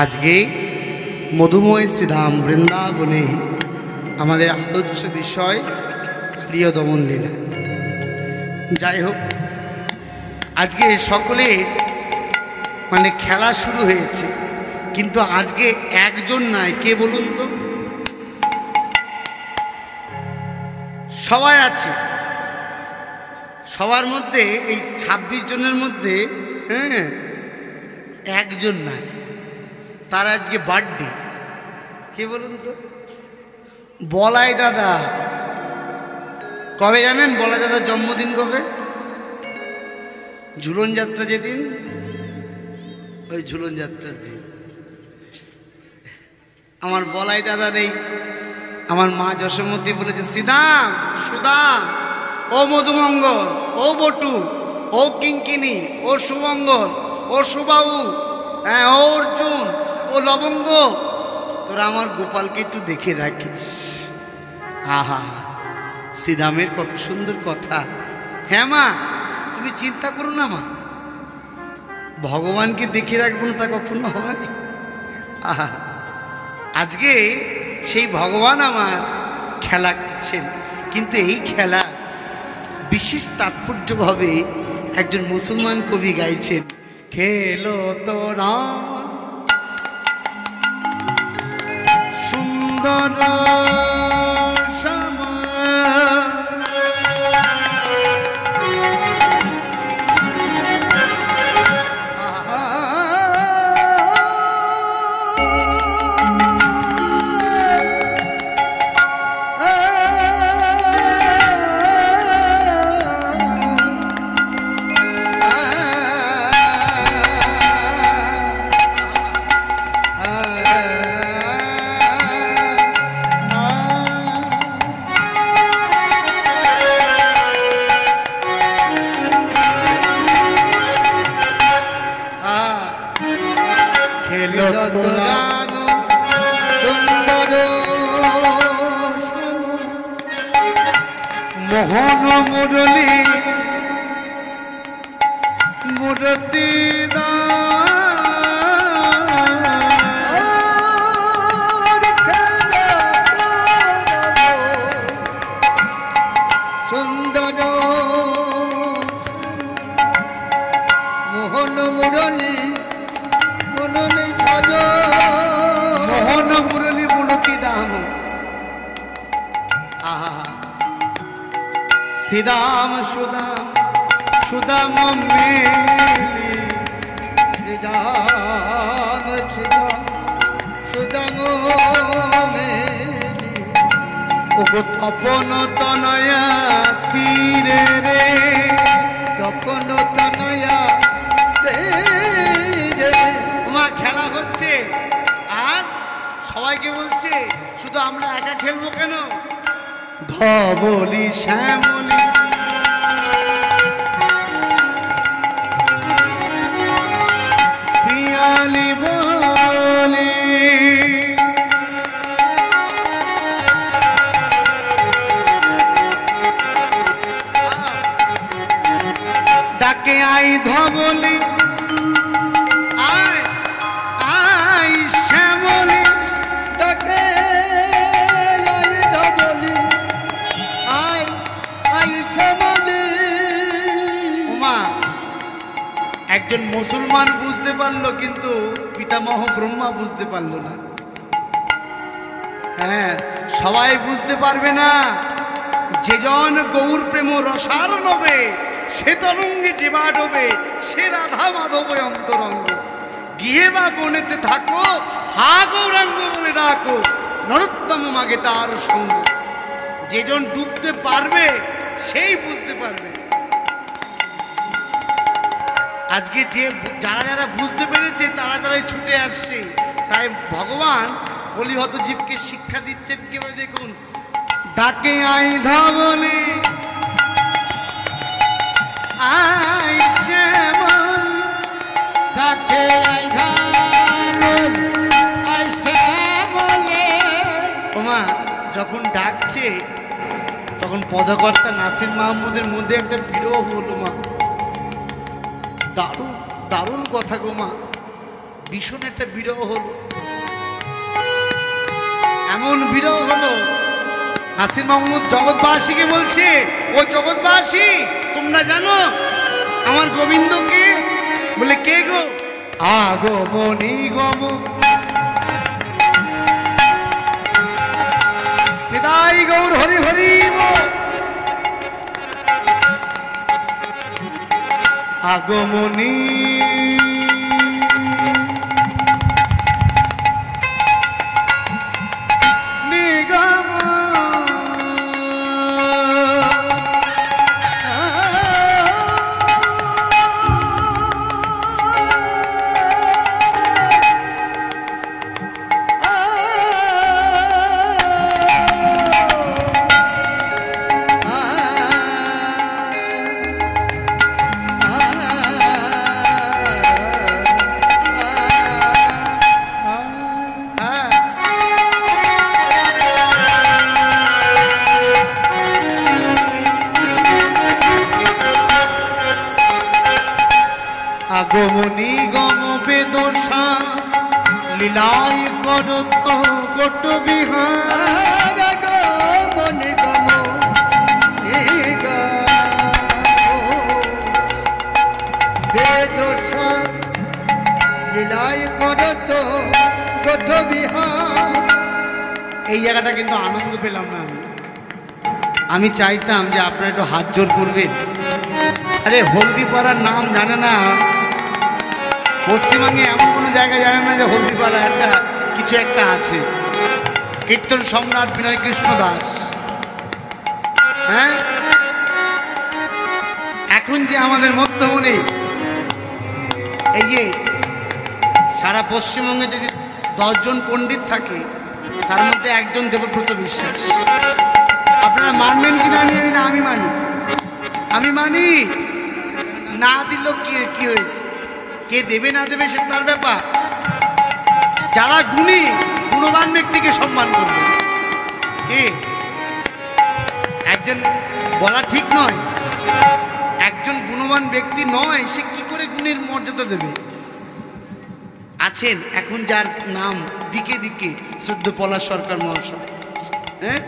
আজকে মধুময় শ্রীধাম বৃন্দাবনে আমাদের আলোচ্য বিষয় কালীয় দমন লীলা। যাই হোক, আজকে সকলের খেলা শুরু হয়েছে, কিন্তু আজকে একজন নাই। কে বলুন তো? সবাই আছে, সবার মধ্যে এই 26 জনের মধ্যে একজন নাই, তার আজকে বার্থডে। কে বলুন তো? বলাই দাদা। কবে জানেন বলাই দাদার জন্মদিন কবে? ঝুলন যাত্রা যেদিন, ওই ঝুলন যাত্রার দিন। আমার বলাই দাদা নেই। আমার মা যশোমতী বলেছে, শ্রীদাম, সুদাম, ও মধুমঙ্গল, ও বটু, ও কিঙ্কিনি, ও সুমঙ্গল, ও সুবাবু, হ্যাঁ, ও অর্জুন, ও লবঙ্গ, তোরা আমার গোপালকে একটু দেখে রাখিস। আহা, শ্রীদামের কত সুন্দর কথা। হ্যাঁ মা, তুমি চিন্তা করো না মা, ভগবানকে দেখে রাখবো না তা কখনো হয়? আহা, আজকে সেই ভগবান আমার খেলা করছেন, কিন্তু এই খেলা বিশেষ তাৎপর্যভাবে একজন মুসলমান কবি গাইছেন, খেলো তোরা সুন্দর মোহন মুরলী মূর্তি সুন্দর মোহন মুরলী মননে ছাজ মোহন মুরলী মূর্তি দাম। আহা, শ্রীদাম সুদাম সুদাম মেলি, শ্রীদাম শ্রীদাম সুদাম মেলি, ও তপন তনয়া তীরে রে, তপন তনয়া তীরে। মা খেলা হচ্ছে আর সবাইকে বলছে, শুধু আমরা একা খেলবো কেন? ধবলি শ্যামলি পিয়ালি বলি, ডাকে আই ধবলি, আয় আয় শ্যামলি, ডাকে আই ধবলি, আই আই শ্যামলি। ওমা, একজন মুসলমান বুঝতে পারলো, কিন্তু পিতামহ ব্রহ্মা বুঝতে পারলো না। হ্যাঁ, সবাই বুঝতে পারবে না। যেজন গৌর প্রেম রসার নবে, সে তরঙ্গে জীবা ডোবে, সে রাধা মাধব অন্তরঙ্গ। গিয়ে বা বনেতে থাকো, হা গৌরাঙ্গ বলে ডাকো, নরোত্তম মাগে তার সঙ্গ। যেজন ডুবতে পারবে সেই বুঝতে পারবে। আজকে যারা যারা বুঝতে পেরেছে তারা তারাই ছুটে আসছে। তাই ভগবান কলিহত জীবকে শিক্ষা দিচ্ছেন কিভাবে, দেখুন, ডাকে আই ধবলি, আই শ্যামলি, ডাকে আই ধবলি, আই শ্যামলি। ওমা, যখন ডাকছে তখন পদকর্তা নাসির মাহমুদের মধ্যে একটা বিরহ হলো। মা, দারুণ দারুণ কথা গো মা, ভীষণ একটা বিরহ হলো, এমন বিরহ হলো নাসির মাহমুদ জগৎবাসীকে বলছে, ও জগৎবাসী তোমরা জানো আমার গোবিন্দকে? বলে কে গো? আগমনি গম নিতাই গৌর হরি হরি বল। আগমনি নিগম আগমনি গম বেদশা লীলাই করত গোট বিহার। আগমনি গম বেদশা লীলাই করত গোট বিহার। এই জায়গাটা কিন্তু আনন্দ পেলাম না আমি চাইতাম যে আপনারা একটু হাত জোর করবেন। আরে হলদিপাড়ার নাম জানে না, পশ্চিমবঙ্গে এমন কোনো জায়গা জানে না যে হলদিপাড়া একটা কিছু একটা আছে। কীর্তন সম্রাট বিনয় কৃষ্ণ দাস, হ্যাঁ, এখন যে আমাদের মধ্যমণি, এই যে সারা পশ্চিমবঙ্গে যদি 10 জন পণ্ডিত থাকে তার মধ্যে একজন দেবব্রত বিশ্বাস। আপনারা মানবেন কি না জানি না, আমি মানি, আমি মানি। না দিল কি হয়েছে, কে দেবে না দেবে সেটা তার ব্যাপার। যারা গুণী গুণবান ব্যক্তিকে সম্মান করবে। কে একজন বলা ঠিক নয়, একজন গুণবান ব্যক্তি নয় সে কি করে গুণের মর্যাদা দেবে? আছেন এখন যার নাম দিকে দিকে শ্রদ্ধ পলাশ সরকার মহাশয়, হ্যাঁ,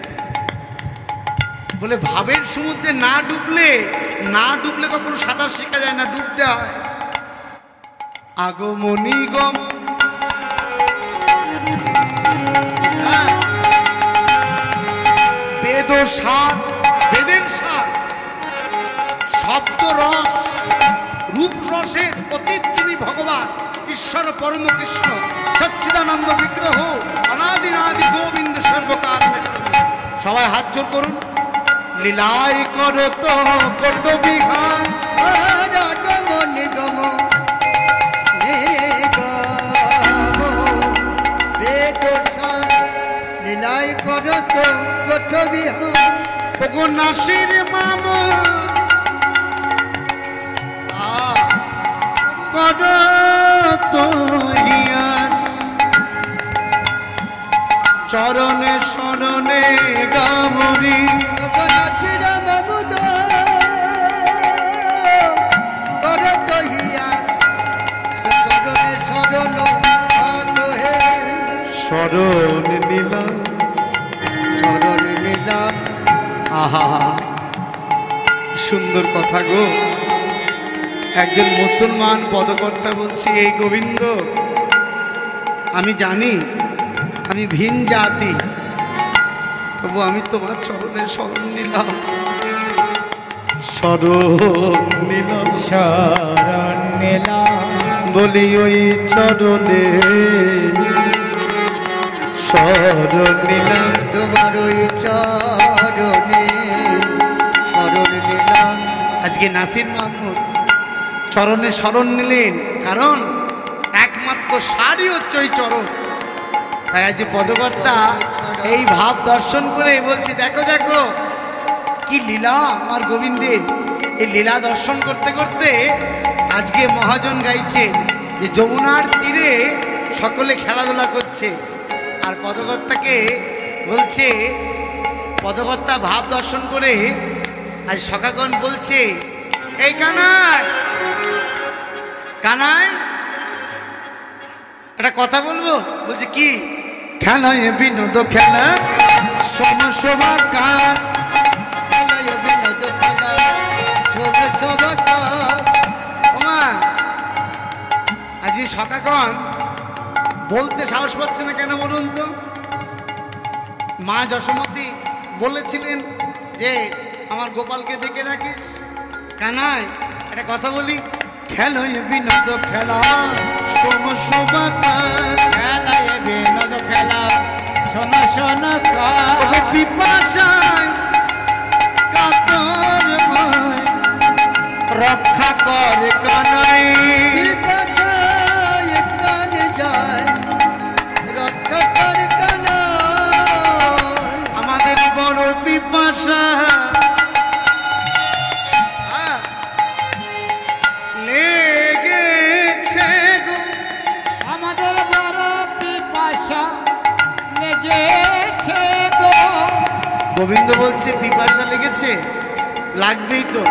বলে ভাবের সমুদ্রে না ডুবলে কখনো সাঁতার শেখা যায় না, ডুবতে হয়। আগমনি গম বেদ সার, বেদের সার, শব্দ রস, রূপ রসের অতীত যিনি ভগবান ঈশ্বর পরম কৃষ্ণ সচ্চিদানন্দ বিগ্রহ অনাদিনাদি গোবিন্দ সর্বকাল। সবাই হাত জোর করুন। লীলাই করত কোট বিহার। আগমনি গম বেদশা লীলাই করত গোট বিহার। ওগো নাসির মামা করত হিয়াস, চরণে শরণে গামরি। নাচির মামুদ করত হিয়াস, চরণে শরণ হে শরণ নিলাম, শরণ নিলাম। আহা সুন্দর কথা গো। একজন মুসলমান পদকর্তা বলছি, এই গোবিন্দ আমি জানি আমি ভিন জাতি, তবু আমি তোমার চরণে শরণ নিলাম, শরণ নিলাম, শরণ নিলাম। বলি ওই চরণে শরণ নিলাম। তোমার ওই চরণে শরণ নিলাম। আজকে নাসির মাহমুদ চরণে শরণ নিলেন, কারণ একমাত্র সারই হচ্ছে ওই চরণ। তাই আজ পদকর্তা এই ভাব দর্শন করে বলছে, দেখো দেখো কি লীলা আমার গোবিন্দের। এই লীলা দর্শন করতে করতে আজকে মহাজন গাইছেন যে যমুনার তীরে সকলে খেলাধুলা করছে, আর পদকর্তাকে বলছে, পদকর্তা ভাব দর্শন করে আজ সখাগণ বলছে, এই কানাই কানাই একটা কথা বলবো? বলছে কি? খেলা এ বিনোদ খেলা সমসভা কার, খেলায় বিনোদ খেলা শোভে সবাকার। ওমা আজ সকাকন বলতে সাহস পাচ্ছে না কেন বলুন তো? মা যশোমতী বলেছিলেন যে আমার গোপালকে দেখে রাখিস। কানাই একটা কথা বলি, খেলো এ বিনোদ খেলা সমসভা কার, খেলায় বিনোদ খেলা শোন শোন ওগো পিপাসায় কাতর হয় রক্ষা করে কানাই। পিপাসায় প্রাণে যায় রক্ষা করে কানাই। আমাদের বড় পিপাসা লেগেছে গো, আমাদের বড় পিপাসা লেগেছে গো। গোবিন্দ বলছে পিপাসা লেগেছে, লাগবেই তো।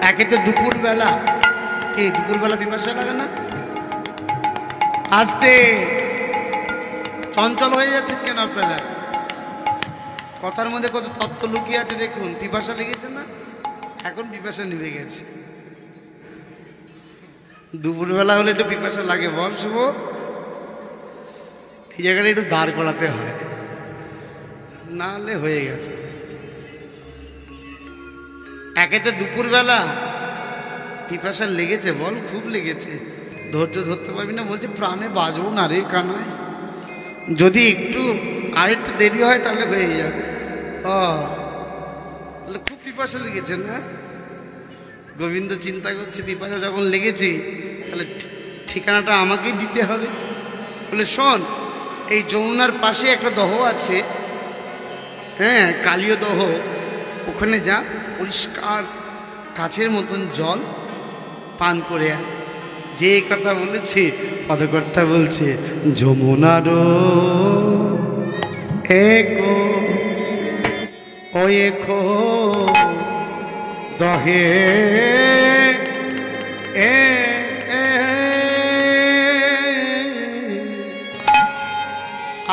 একে তো দুপুরবেলা, কি দুপুরবেলা পিপাসা লাগে না? আসতে চঞ্চল হয়ে যাচ্ছেন কেন আপনারা? কথার মধ্যে কত তত্ত্ব লুকিয়ে আছে দেখুন। পিপাসা লেগেছে না? এখন পিপাসা নিভে গেছে। দুপুরবেলা হলে একটু পিপাসা লাগে, বল শুভ? এই জায়গাটা একটু দাঁড় করাতে হয়, না হলে হয়ে গেল। একেতে দুপুরবেলা পিপাসা লেগেছে, বল খুব লেগেছে, ধৈর্য ধরতে পারবি না। বলছে প্রাণে বাঁচবো না রে কানাই, যদি একটু আর একটু দেরি হয় তাহলে হয়ে যাবে। তাহলে খুব পিপাসা লেগেছে না? গোবিন্দ চিন্তা করছে পিপাসা যখন লেগেছে তাহলে ঠিকানাটা আমাকেই দিতে হবে। বলে শোন, এই যমুনার পাশে একটা দহ আছে, হ্যাঁ কালীয় দহ, ওখানে যা, পরিষ্কার কাছের মতন জল পান করে আয়। যে কথা বলেছে পদকর্তা বলছে যমুনারও একো ও একো দহে এ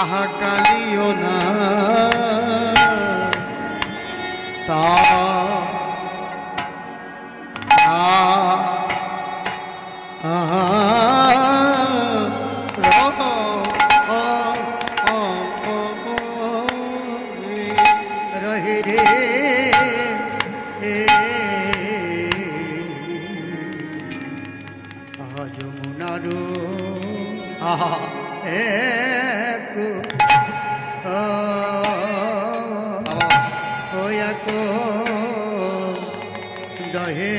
আহা কালিও না তা রহে রে যমুনারো এক এক দহে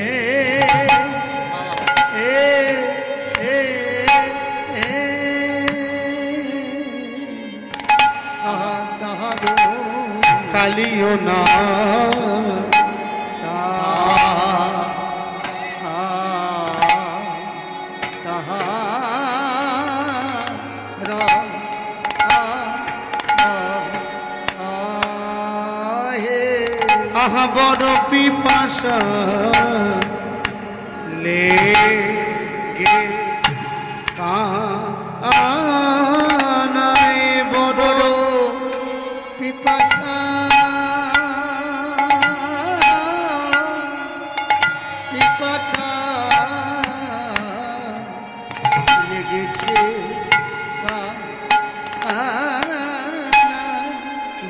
কালিও না আহা বড় পিপাসা লেগে কানাই, বড় পিপাসা পিপাসা লেগেছে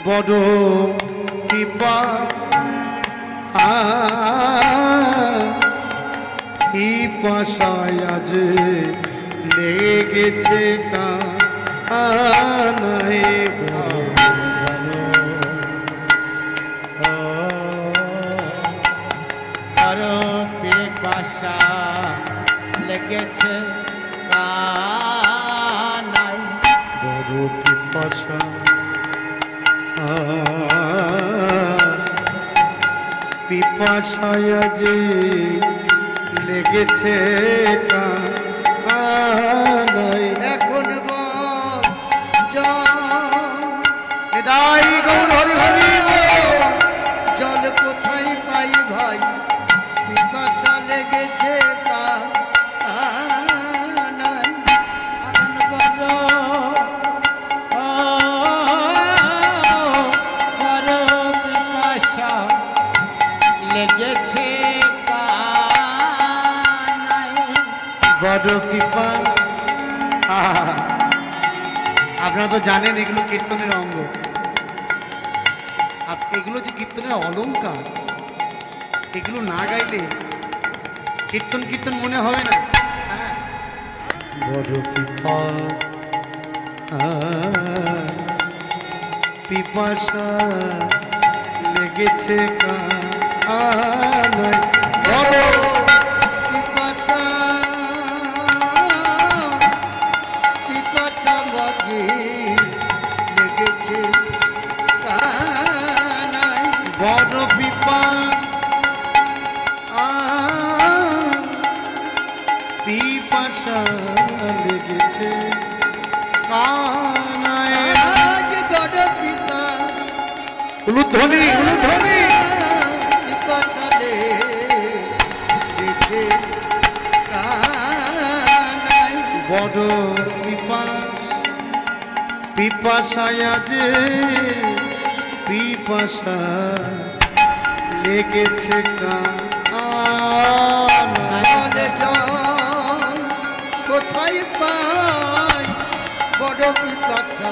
বড় পিপাসায় আজ লেগেছে কানাই। বড় পিপাসা লেগেছে কানাই, বড় পিপাসা পিপাসায় আজ লেগেছে কানাই। এখন বল বিদায় গৌর হরি হরি। জল কোথায় পাই ভাই, পিপাসা লেগেছে কানাই। বড় বড় কৃপা। আপনারা তো জানেন এগুলো কীর্তনের অঙ্গ, এগুলো যে কীর্তনের অলংকার, এগুলো না গাইলে কীর্তন কীর্তন মনে হবে না। বড় কৃপা পিপাসা লেগেছে কানায়, বড় পিপাসা পিপাসা বাজে লেগেছে কানায়, বড় পিপাসা লেগেছে কানায়। আজ বড় পিতা উলুধ্বনি উলুধ্বনি পিপাসা লেগেছে কানায়, বড় পিপাসায় যে পিপাসা লেগেছে কানায়। জলে জল কোথায় পাই, বড় পিপাসা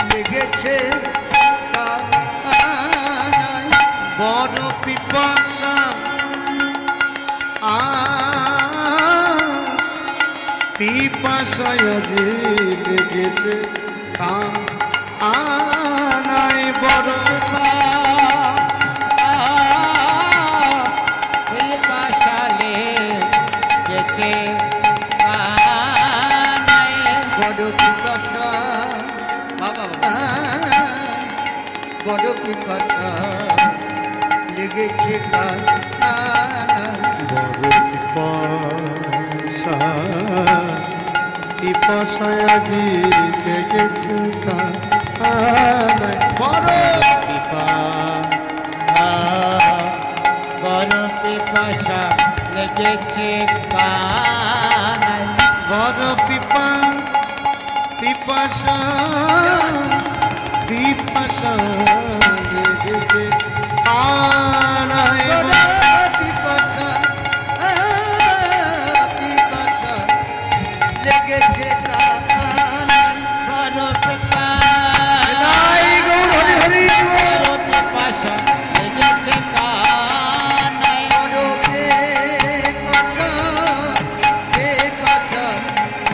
লেগেছে কানায়, বড় পিপাসা পিপাসায় যে লেগেছে কানায়, বড় পাশালে গেছে কানায়, বড় পিপাসা বাবা বড় পিপাসা লেগেছে কানায়, বড় পিপাসা পিপাসায় যে লেগেছে কানায়, বড় বড় পিপাসা লেগেছে কানায়, বড় পিপাসা পিপাসা লেগেছে কানায়, বড় পিপাসা পিপাসা লেগেছে কানায়, বড় হরি হরি বড় পিপাসা লেগেছে কানায়, বড় পিপাসা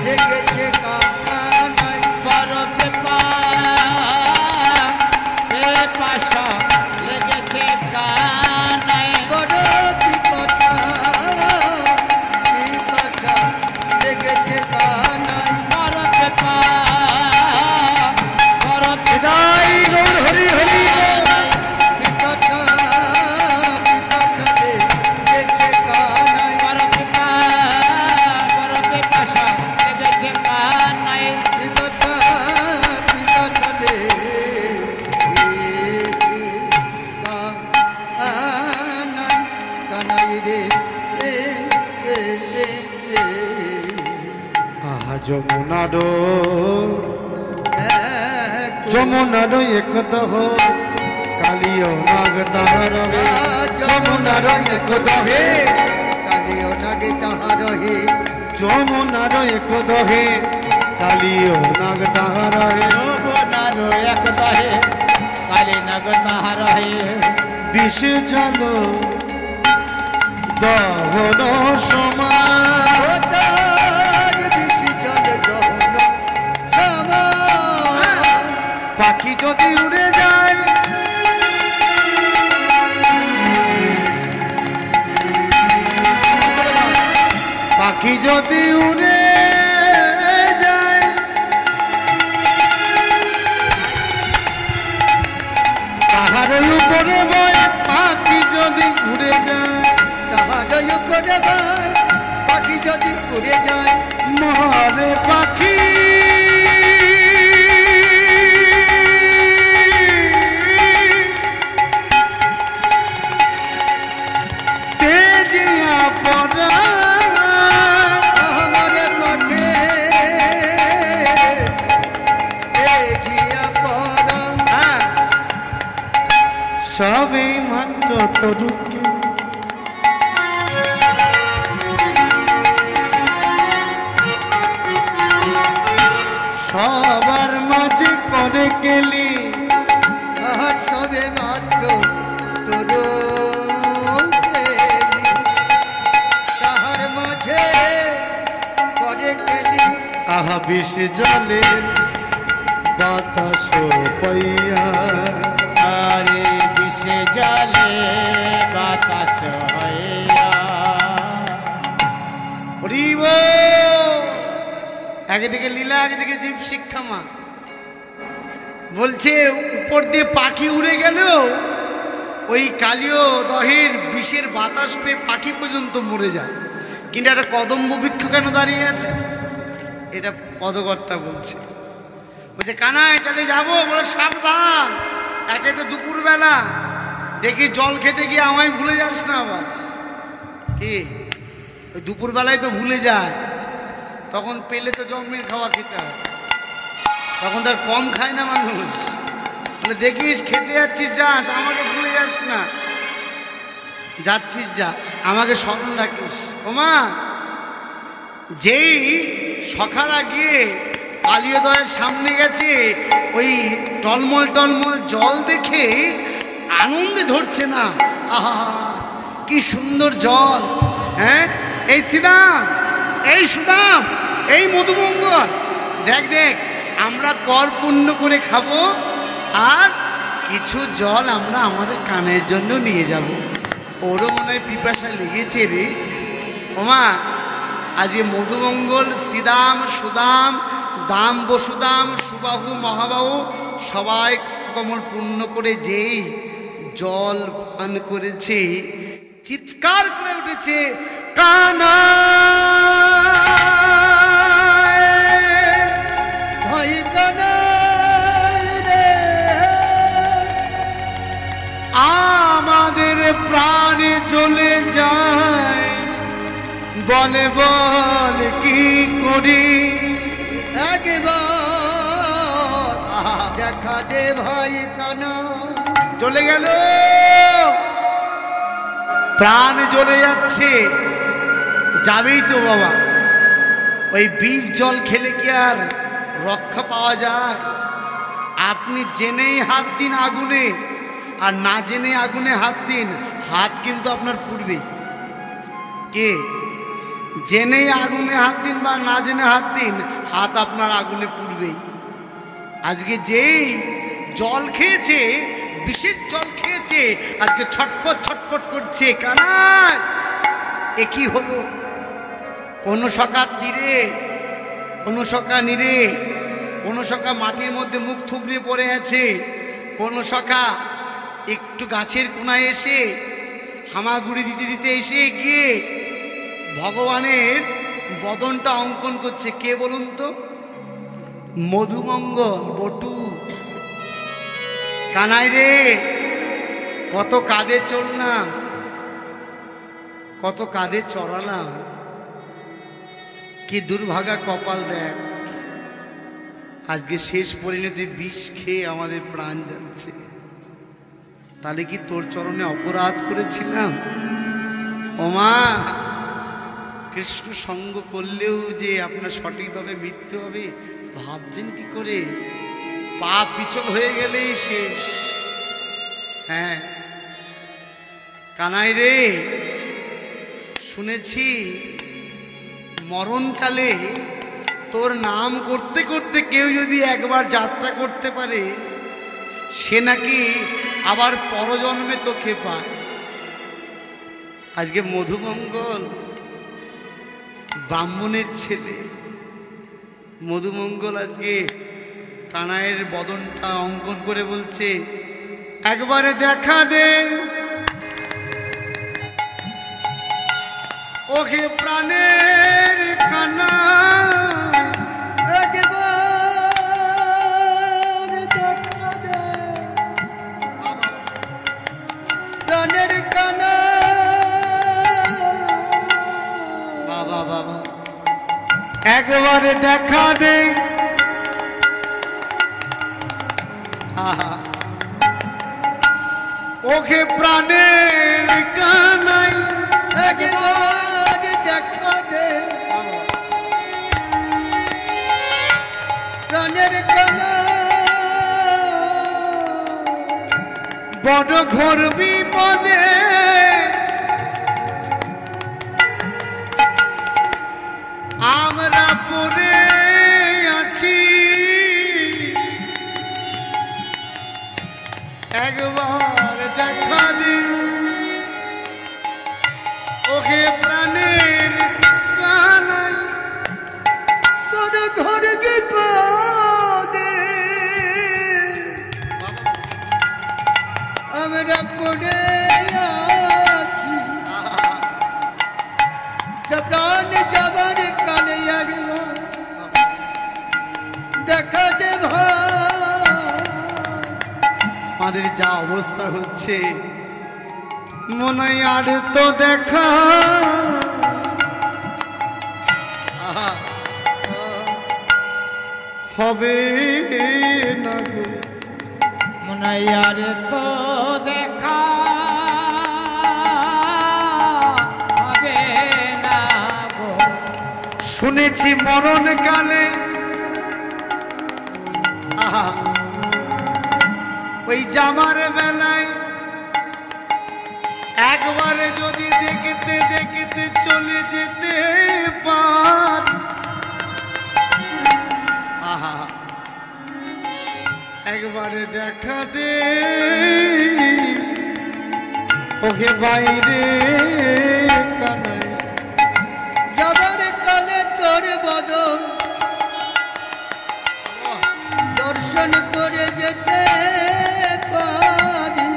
লেগেছে কানায়, বড় পিপাসা লেগেছে কানায়, বড় পিপাসা লেগেছে কানায়, বড় হৃদয় গৌর হরি হরি পিপাসা লেগেছে কানায়, বড় পিপাসা লেগেছে কানায়, পিপাসা লেগেছে কানায়, কানায় রে আহা যমুনার একদহ কালিয় নাগ তাহার যমুনার একদহে কালিও নাগে তাহার হে, যমুনার একদহে কালিয় নাগ তাহার যৌবনার এক দহে কালী নগ তাহার হে, বিষ জল দহন সমান ও তার বিশি জল দহন সমান, পাখি যদি উড়ে যায় পাখি যদি উড়ে যায় পাহাড়ের উপরে বয় পাখি যদি উড়ে যায় তাহার করে ভাই পাখি যদি উড়ে যায়, মরে পাখি তেজিয়া পড়া আমারে পথে এগিয়া পড়, সবে মাত্র তরুকে সবার মাঝে করে গেলি আর সবে মাত্র তোর তাহার মাঝে করে গেলি আহা বিষ জলে বাতাস পাইয়া আরে বিষে জলে বাতাস হইয়া হরিব একদিকে লীলা একদিকে জীব শিক্ষা মা বলছে উপর দিয়ে পাখি উড়ে গেল ওই কালীয় দহের বিষের বাতাস পেয়ে পাখি পর্যন্ত মরে যায় কিন্তু একটা কদম্ব বৃক্ষ কেন দাঁড়িয়ে আছে এটা পদকর্তা বলছে বলছে কানাই তাহলে যাবো বলে সাবধান একে তো দুপুরবেলা দেখি জল খেতে গিয়ে আমায় ভুলে যাস না আবার কি ওই দুপুরবেলায় তো ভুলে যায় তখন পেলে তো জন্মের খাওয়া খেতে হয় তখন তার কম খায় না মানুষ বলে দেখিস খেতে যাচ্ছিস যাস আমাকে ভুলে যাস না যাচ্ছিস যাস আমাকে স্মরণ রাখিস ওমা যেই সখারা গিয়ে কালিয়োদয়ের সামনে গেছে ওই টলমল টলমল জল দেখে আনন্দে ধরছে না আহা কি সুন্দর জল হ্যাঁ এই শ্রীরাম এই সুদাম এই মধুমঙ্গল দেখ দেখ আমরা কর পুণ্য করে খাবো আর কিছু জল আমরা আমাদের কানের জন্য নিয়ে যাব ওরও মনে হয় পিপাসা লেগেছে রে ওমা আজকে মধুমঙ্গল শ্রীদাম সুদাম দাম বসুদাম সুবাহু মহাবাহু সবাই কমল পূর্ণ করে যেই জল পান করেছে চিৎকার করে উঠেছে কানা ভাই কানাই রে আমাদের প্রাণ জ্বলে যায় বলে বল কি করি একবার দেখা দে ভাই কানা চলে গেল প্রাণ জ্বলে যাচ্ছে যাবেই তো বাবা ওই বিষ জল খেলে কি আর রক্ষা পাওয়া যায় আপনি জেনেই হাত দিন আগুনে আর না জেনে আগুনে হাত দিন হাত কিন্তু আপনার পুড়বে কে জেনেই আগুনে হাত দিন বা না জেনে হাত দিন হাত আপনার আগুনে পুড়বেই আজকে যেই জল খেয়েছে বিষের জল খেয়েছে আজকে ছটফট ছটফট করছে কানাই এ কি হলো কোনো সখা তীরে কোনো সখা নীরে কোনো সখা মাটির মধ্যে মুখ থুবড়ে পড়ে আছে কোনো সখা একটু গাছের কোনায় এসে হামাগুড়ি দিতে দিতে এসে গিয়ে ভগবানের বদনটা অঙ্কন করছে কে বলুন তো মধুমঙ্গল বটু কানাই রে কত কাঁধে চললাম কত কাঁধে চড়ালাম কি দুর্ভাগা কপাল দেখ আজকে শেষ পরিণতি বিষ খেয়ে আমাদের প্রাণ যাচ্ছে তাহলে কি তোর চরণে অপরাধ করেছিলাম ওমা কৃষ্ণ সঙ্গ করলেও যে আপনার সঠিকভাবে মৃত্যু হবে ভাবছেন কি করে পা পিছল হয়ে গেলেই শেষ হ্যাঁ কানাই রে শুনেছি মরণকালে তোর নাম করতে করতে কেউ যদি একবার যাত্রা করতে পারে সে নাকি আবার পরজন্মে তোকে পায় আজকে মধুমঙ্গল ব্রাহ্মণের ছেলে মধুমঙ্গল আজকে কানাইয়ের বদনটা অঙ্কন করে বলছে একবারে দেখা দে ওকে প্রাণের কানা একবার দেখা দে প্রাণের কানা বাবা বাবা একবারে দেখা দে ওকে প্রাণের কানাই একবার দেখা দে প্রাণের কানা বড় ঘোর বিপদে আমরা পড়ে আছি, একবার দেখা দি ওকে প্রাণের কানাই। বড় ঘর বিপদে আমরা পড়ে আছি, প্রাণ যাবার কালে একবার দেখা দে ভাই। আমাদের যা অবস্থা হচ্ছে মনে হয় আর তো দেখা হবে না গো। মনাইয়ার তো দেখা হবে না গো। শুনেছি মরণ কালে ওই জামার বেলায় একবারে যদি দেখতে দেখতে চলে যেতে পার, একবারে দেখা দে ওকে বাইরে কানাই। যাবার কালে তোর বদন দর্শন করে যেতে পারি।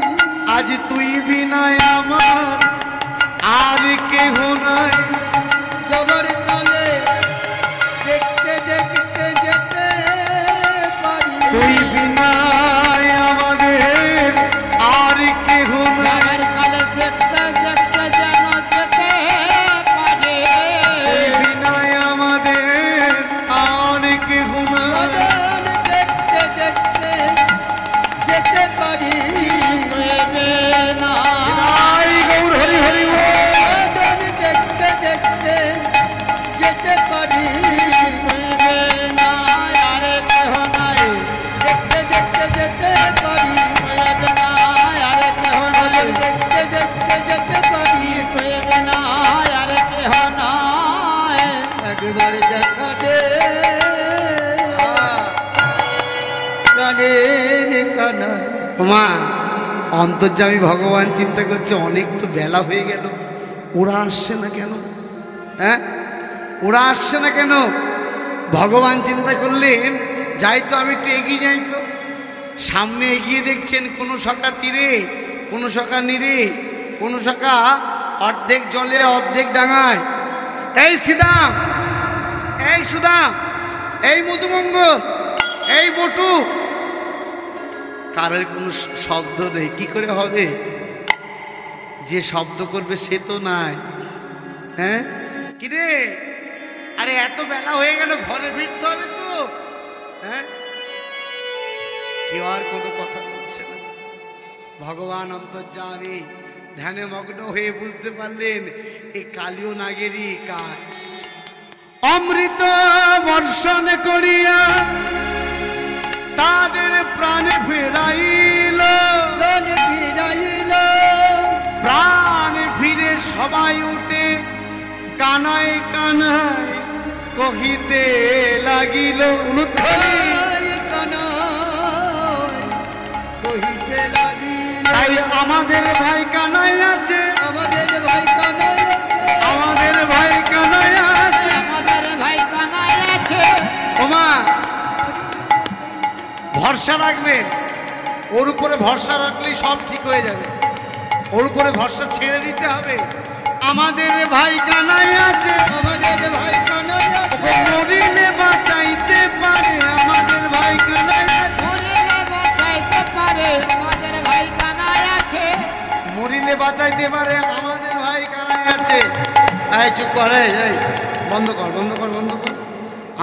আজ তুই বিনায় আমার আর কেহ নাই, যাবার কালে দেখতে দেখতে যেতে পারি। তুই বিনায় আমাদের আর কেহ নাই, যাবার কালে দেখতে দেখতে যেন যেতে পারে। তুই বিনায় আমাদের আর কেহ নাই। বদন দেখতে দেখতে যেতে পারি। তুইবে না বিনায় গৌর হরি হরি বল। বদন দেখতে দেখতে যেতে পারি। তুইবে না আর কেহ নাই। দেখতে দেখতে যেতে পারি। তুইবে না আর কেহ বদন নাই। দেখতে দেখতে যেতে পারি। তুইবে না আর কেহ নাই। একবার দেখা দে প্রাণের কানা। মা অন্তর্যামী ভগবান চিন্তা করছে অনেক তো বেলা হয়ে গেল, ওরা আসছে না কেন? হ্যাঁ, ওরা আসছে না কেন? ভগবান চিন্তা করলেন যাই তো, আমি একটু এগিয়ে যাই তো। সামনে এগিয়ে দেখছেন কোনো শাখা তীরে, কোনো শাখা নীরে, কোনো শাখা অর্ধেক জলে অর্ধেক ডাঙায়। এই সিদাম, এই সুদাম, এই মধুমঙ্গল, এই বটু, কারোর কোনো শব্দ নেই। কি করে হবে? যে শব্দ করবে সে তো নাই। হ্যাঁ কিরে, আরে এত বেলা হয়ে গেল, ঘরে ফিরতে হবে তো। হ্যাঁ, কেউ আর কোনো কথা বলছে না। ভগবান অন্তর্যামী ধ্যানে মগ্ন হয়ে বুঝতে পারলেন এই কালীয় নাগেরই কাজ। অমৃত বর্ষণ করিয়া তাদের প্রাণে ফেরাইল, প্রাণ ফিরাইল, প্রাণ ফিরে সবাই উঠে কানায় কানায় কহিতে লাগিল। কানায় কানায় কহিতে লাগিল। তাই আমাদের ভাই কানায় আছে, আমাদের ভাই কানায় আছে, আমাদের ভাই কানায় আছে। আমাদের ভাই কানাই আছে। ওমা ভরসা রাখবেন, ওর উপরে ভরসা রাখলেই সব ঠিক হয়ে যাবে। ওর উপরে ভরসা ছেড়ে দিতে হবে। আমাদের ভাই কানাই আছে, আমাদের ভাই কানায় আছে, মরিলে বাঁচাইতে পারে। আমাদের ভাই কানাই আছে, মরিলে বাঁচাইতে পারে। আমাদের ভাই কানাই আছে। মরিলে বাঁচাইতে পারে। আমাদের ভাই কানাই আছে। এই চুপ করে, এই বন্ধ কর, বন্ধ কর, বন্ধ কর।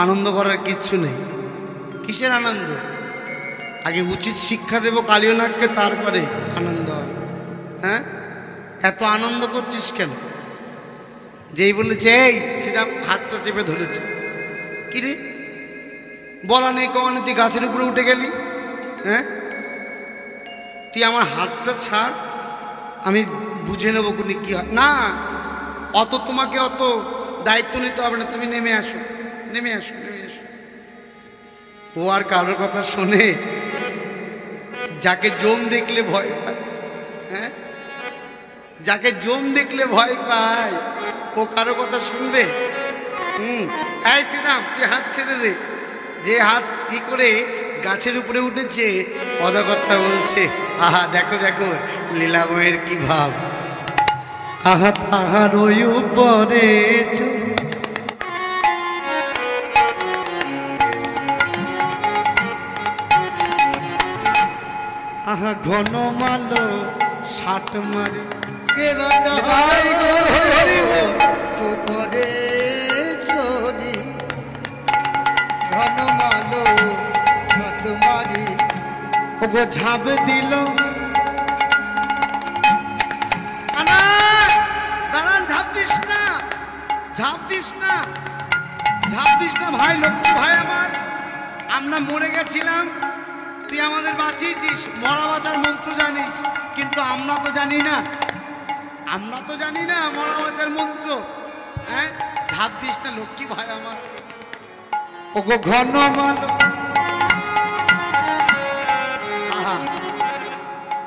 আনন্দ করার কিচ্ছু নেই। কিসের আনন্দ? আগে উচিত শিক্ষা দেব কালীয়নাগকে, তারপরে আনন্দ হবে। হ্যাঁ, এত আনন্দ করছিস কেন? যেই বলেছে এই সিধা হাতটা চেপে ধরেছে। কি রে, বলা নেই কমানে তুই গাছের উপরে উঠে গেলি। হ্যাঁ, তুই আমার হাতটা ছাড়, আমি বুঝে নেবো কোনি কি হয়। না, অত তোমাকে অত দায়িত্ব নিতে হবে না, তুমি নেমে আসো, নেমে আসো, নেমে আসো। ও আর কারোর কথা শোনে? যাকে জম দেখলে ভয় পায়, হ্যাঁ, যাকে জম দেখলে ভয় পায়, ও কারো কথা শুনবে? এই শ্রীরাম, তুই হাত ছেড়ে দে। যে হাত কি করে গাছের উপরে উঠেছে, পদকর্তা বলছে, আহা দেখো দেখো লীলাময়ের কি ভাব, আহা তাহার ওই উপরে আহা ঘন মালো ষাট মারে কে বাধা হয় গো উপরে চলি ঘন মালো ছোট মারি ওগো ঝাঁপ দিল। দাঁড়ান, ঝাঁপ দিস না, ঝাঁপ দিস না, ঝাঁপ দিস না ভাই, লক্ষ্মী ভাই আমার। আমরা মরে গেছিলাম, তুই আমাদের বাঁচিয়েছিস, মরা বাঁচার মন্ত্র জানিস, কিন্তু আমরা তো জানি না, আমরা তো জানি না মরা বাঁচার মন্ত্র। হ্যাঁ, ঝাঁপ দিস না লক্ষ্মী ভাই আমার। ওগো ঘন মালো, আহা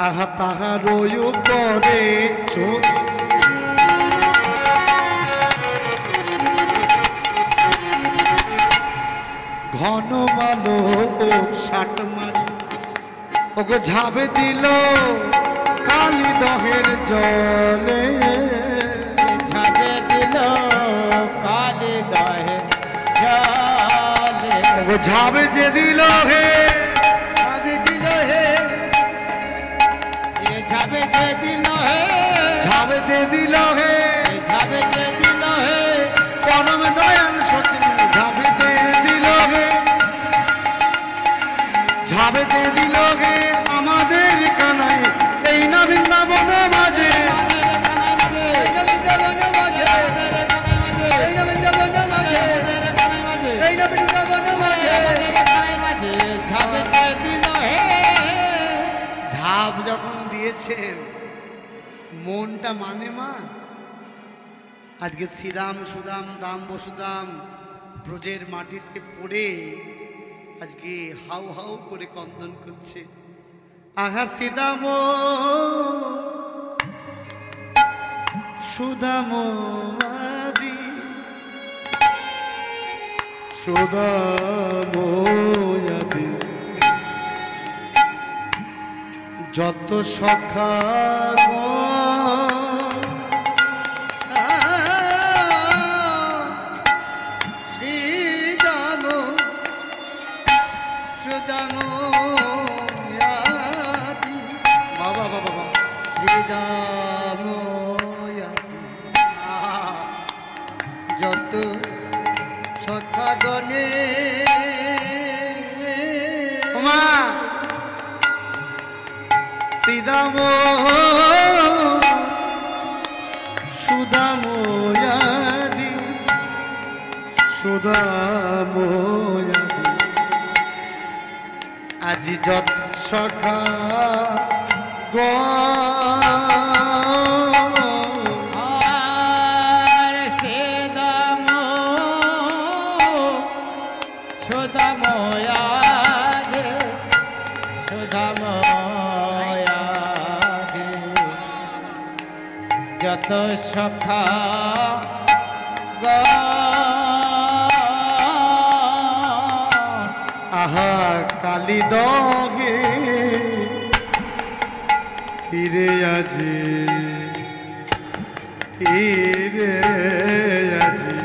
আহা তাহার ওই উপরে চোখ, ঘন মালো ষাট মারি ওগো ঝাঁপ দিল কালী দহের জলে, ঝাঁপে দিল কালী দহের জলে, ওগো ঝাঁপ যে দিল হে, আগে দিল হে ঝাঁপে যে দিল হে, ঝাঁপ দে দিল হে, ঝাঁপে যে দিল হে, পরম দয়াল সচিন ঝাঁপ দে দিল হে, ঝাঁপ দে দিল হে আমাদের কানাই এই না বৃন্দাবন মাঝে, এই না বৃন্দাবন মাঝে, এই না বৃন্দাবন মাঝে, এই না বৃন্দাবন মাঝে। ঝাঁপে যে দিল হে। ঝাঁপ যখন দিয়েছেন মনটা মানে মা। আজকে শ্রীরাম সুদাম দাম বসুদাম ব্রজের মাটিতে পড়ে আজকে হাউ হাউ করে কন্দন করছে, আহা শ্রীদাম সুদাম আদি সুদাম আদি যত সখা শ্রীরাম সুদাম বাবা বাবা বাবা শ্রীরাম যত সখা গণে মা শ্রীরাম সুদাম আদি সুদাম আদি আজি যত সখা আর সে দাম সুদাময়াদে সুদাময়াদে যত সখা আহা কালী দগে ফিরে আজি ফিরে আজি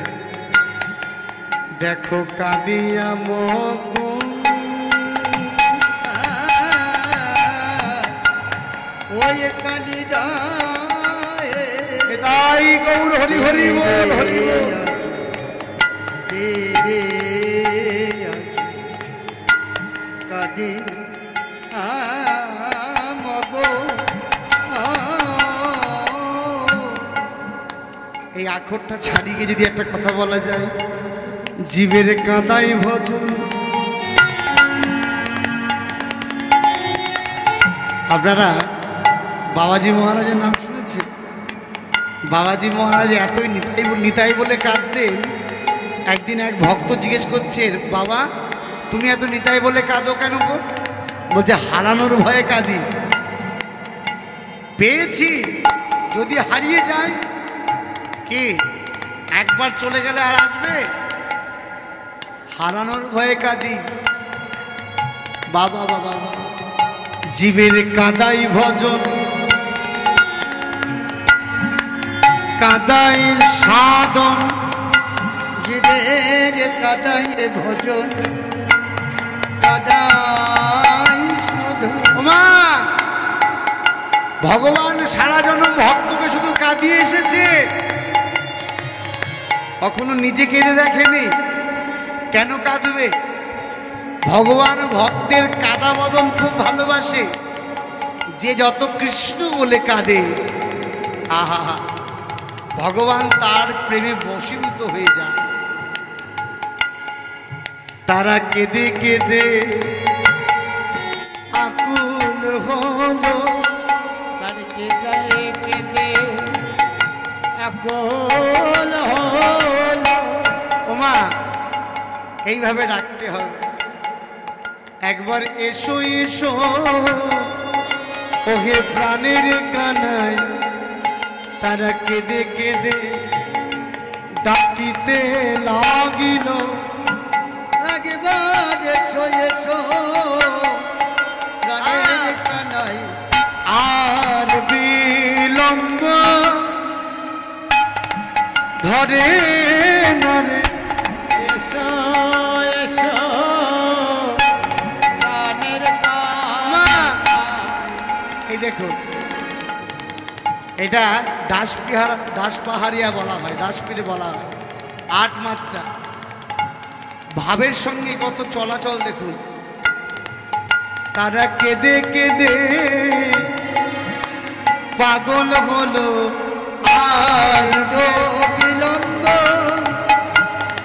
দেখো কাঁদিয়া মগুন ওই কালিদায় তাই গৌর হরি হরি বল হরি বল তেরে কাদি মগো এই আখরটা ছাড়িয়ে যদি একটা কথা বলা যায়, জীবের কাঁদাই ভজন আপনারা বাবাজি মহারাজের নাম শুনেছেন? বাবাজি মহারাজ এতই নিতাই বলে কাঁদতেন। একদিন এক ভক্ত জিজ্ঞেস করছে, বাবা তুমি এত নিতাই বলে কাঁদো কেন গো? বলছে হারানোর ভয়ে কাঁদি। পেয়েছি যদি হারিয়ে যায়, কি একবার চলে গেলে আর আসবে? হারানোর ভয়ে কাঁদি। বাবা বাবা বাবা, জীবের কাদাই ভজন, কাদাই সাধন, জীবের কাদাই ভজন, কাদাই সাধন। ওমা ভগবান সারা জনম ভক্তকে শুধু কাঁদিয়ে এসেছে, কখনো নিজে কেঁদে দেখেনি। কেন কাঁদবে? ভগবান ভক্তের কাদা বদন খুব ভালোবাসে। যে যত কৃষ্ণ বলে কাঁদে, আহা ভগবান তার প্রেমে বশীভূত হয়ে যায়। তারা কেঁদে কেঁদে আকুল হলো, তার কেঁদে কেঁদে আকুল হলো। ওমা এইভাবে ডাকতে হবে। একবার এসো এসো ওহে প্রাণের কানাই, তারা কেঁদে কেঁদে ডাকিতে লাগিল। একবার এসো এসো প্রাণের কানাই, আর বিলম্ব ধরে নরে, এসো এসো প্রাণের মা। এই দেখো, এটা দাসপাহাড়িয়া বলা হয়, দাসপীরে বলা হয়। 8 মাত্রা ভাবের সঙ্গে কত চলাচল দেখুন। তারা কেঁদে কেঁদে পাগল হলো, আর তো বিলম্ব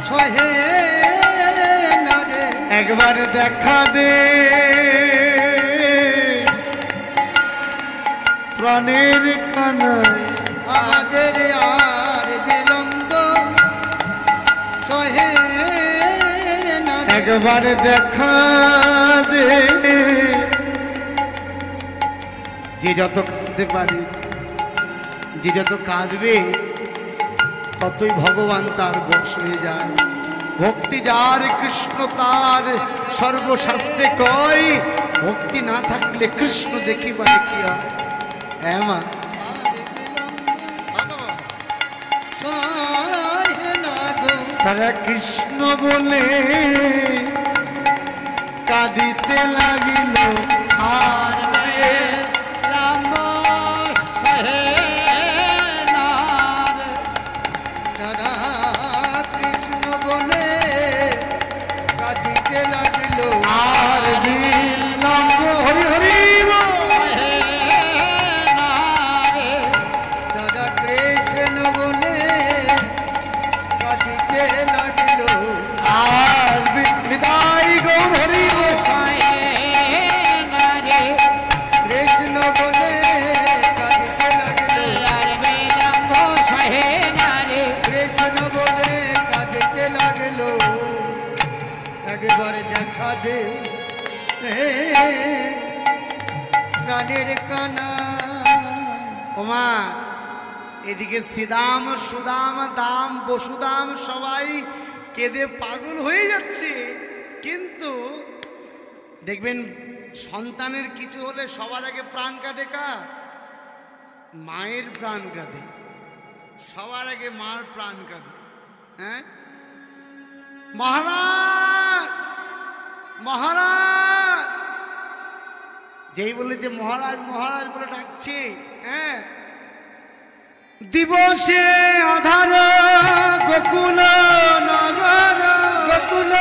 সহে না রে। একবার দেখা দে প্রাণের কানাই, আমাদের আর বিলম্ব সহে না রে। একবার দেখা দে। যে যত কাঁদতে পারে, যে যত কাঁদবে, ততই ভগবান তার বশ হয়ে যায়। ভক্তি যার কৃষ্ণ তার, সর্বশাস্ত্রে কয় ভক্তি না থাকলে কৃষ্ণ দেখিবারে কি হয়। হ্যাঁ মা, সহে না গো। তারা কৃষ্ণ বলে কাঁদিতে লাগিল। আর তারা কৃষ্ণ বলে কাঁদিতে লাগিল। আর বিলম্ব হরি হরি বল। তারা কৃষ্ণ বলে কাঁদিতে লাগিল। আর বিদায় গৌর হরি বল। কৃষ্ণ বলে কাঁদিতে লাগিল। কৃষ্ণ বলে কাঁদিতে লাগিল। একবার দেখা দে প্রাণের কানা। ওমা এদিকে শ্রীদাম সুদাম দাম বসুদাম সবাই কেঁদে পাগল হয়ে যাচ্ছে, কিন্তু দেখবেন সন্তানের কিছু হলে সবার আগে প্রাণ কাঁদে কার? মায়ের প্রাণ কাঁদে, সবার আগে মার প্রাণ কাঁদে। হ্যাঁ মহারাজ মহারাজ, যেই বলেছে মহারাজ মহারাজ বলে ডাকছে, হ্যাঁ দিবসে আধার গোকুল নগর, গোকুল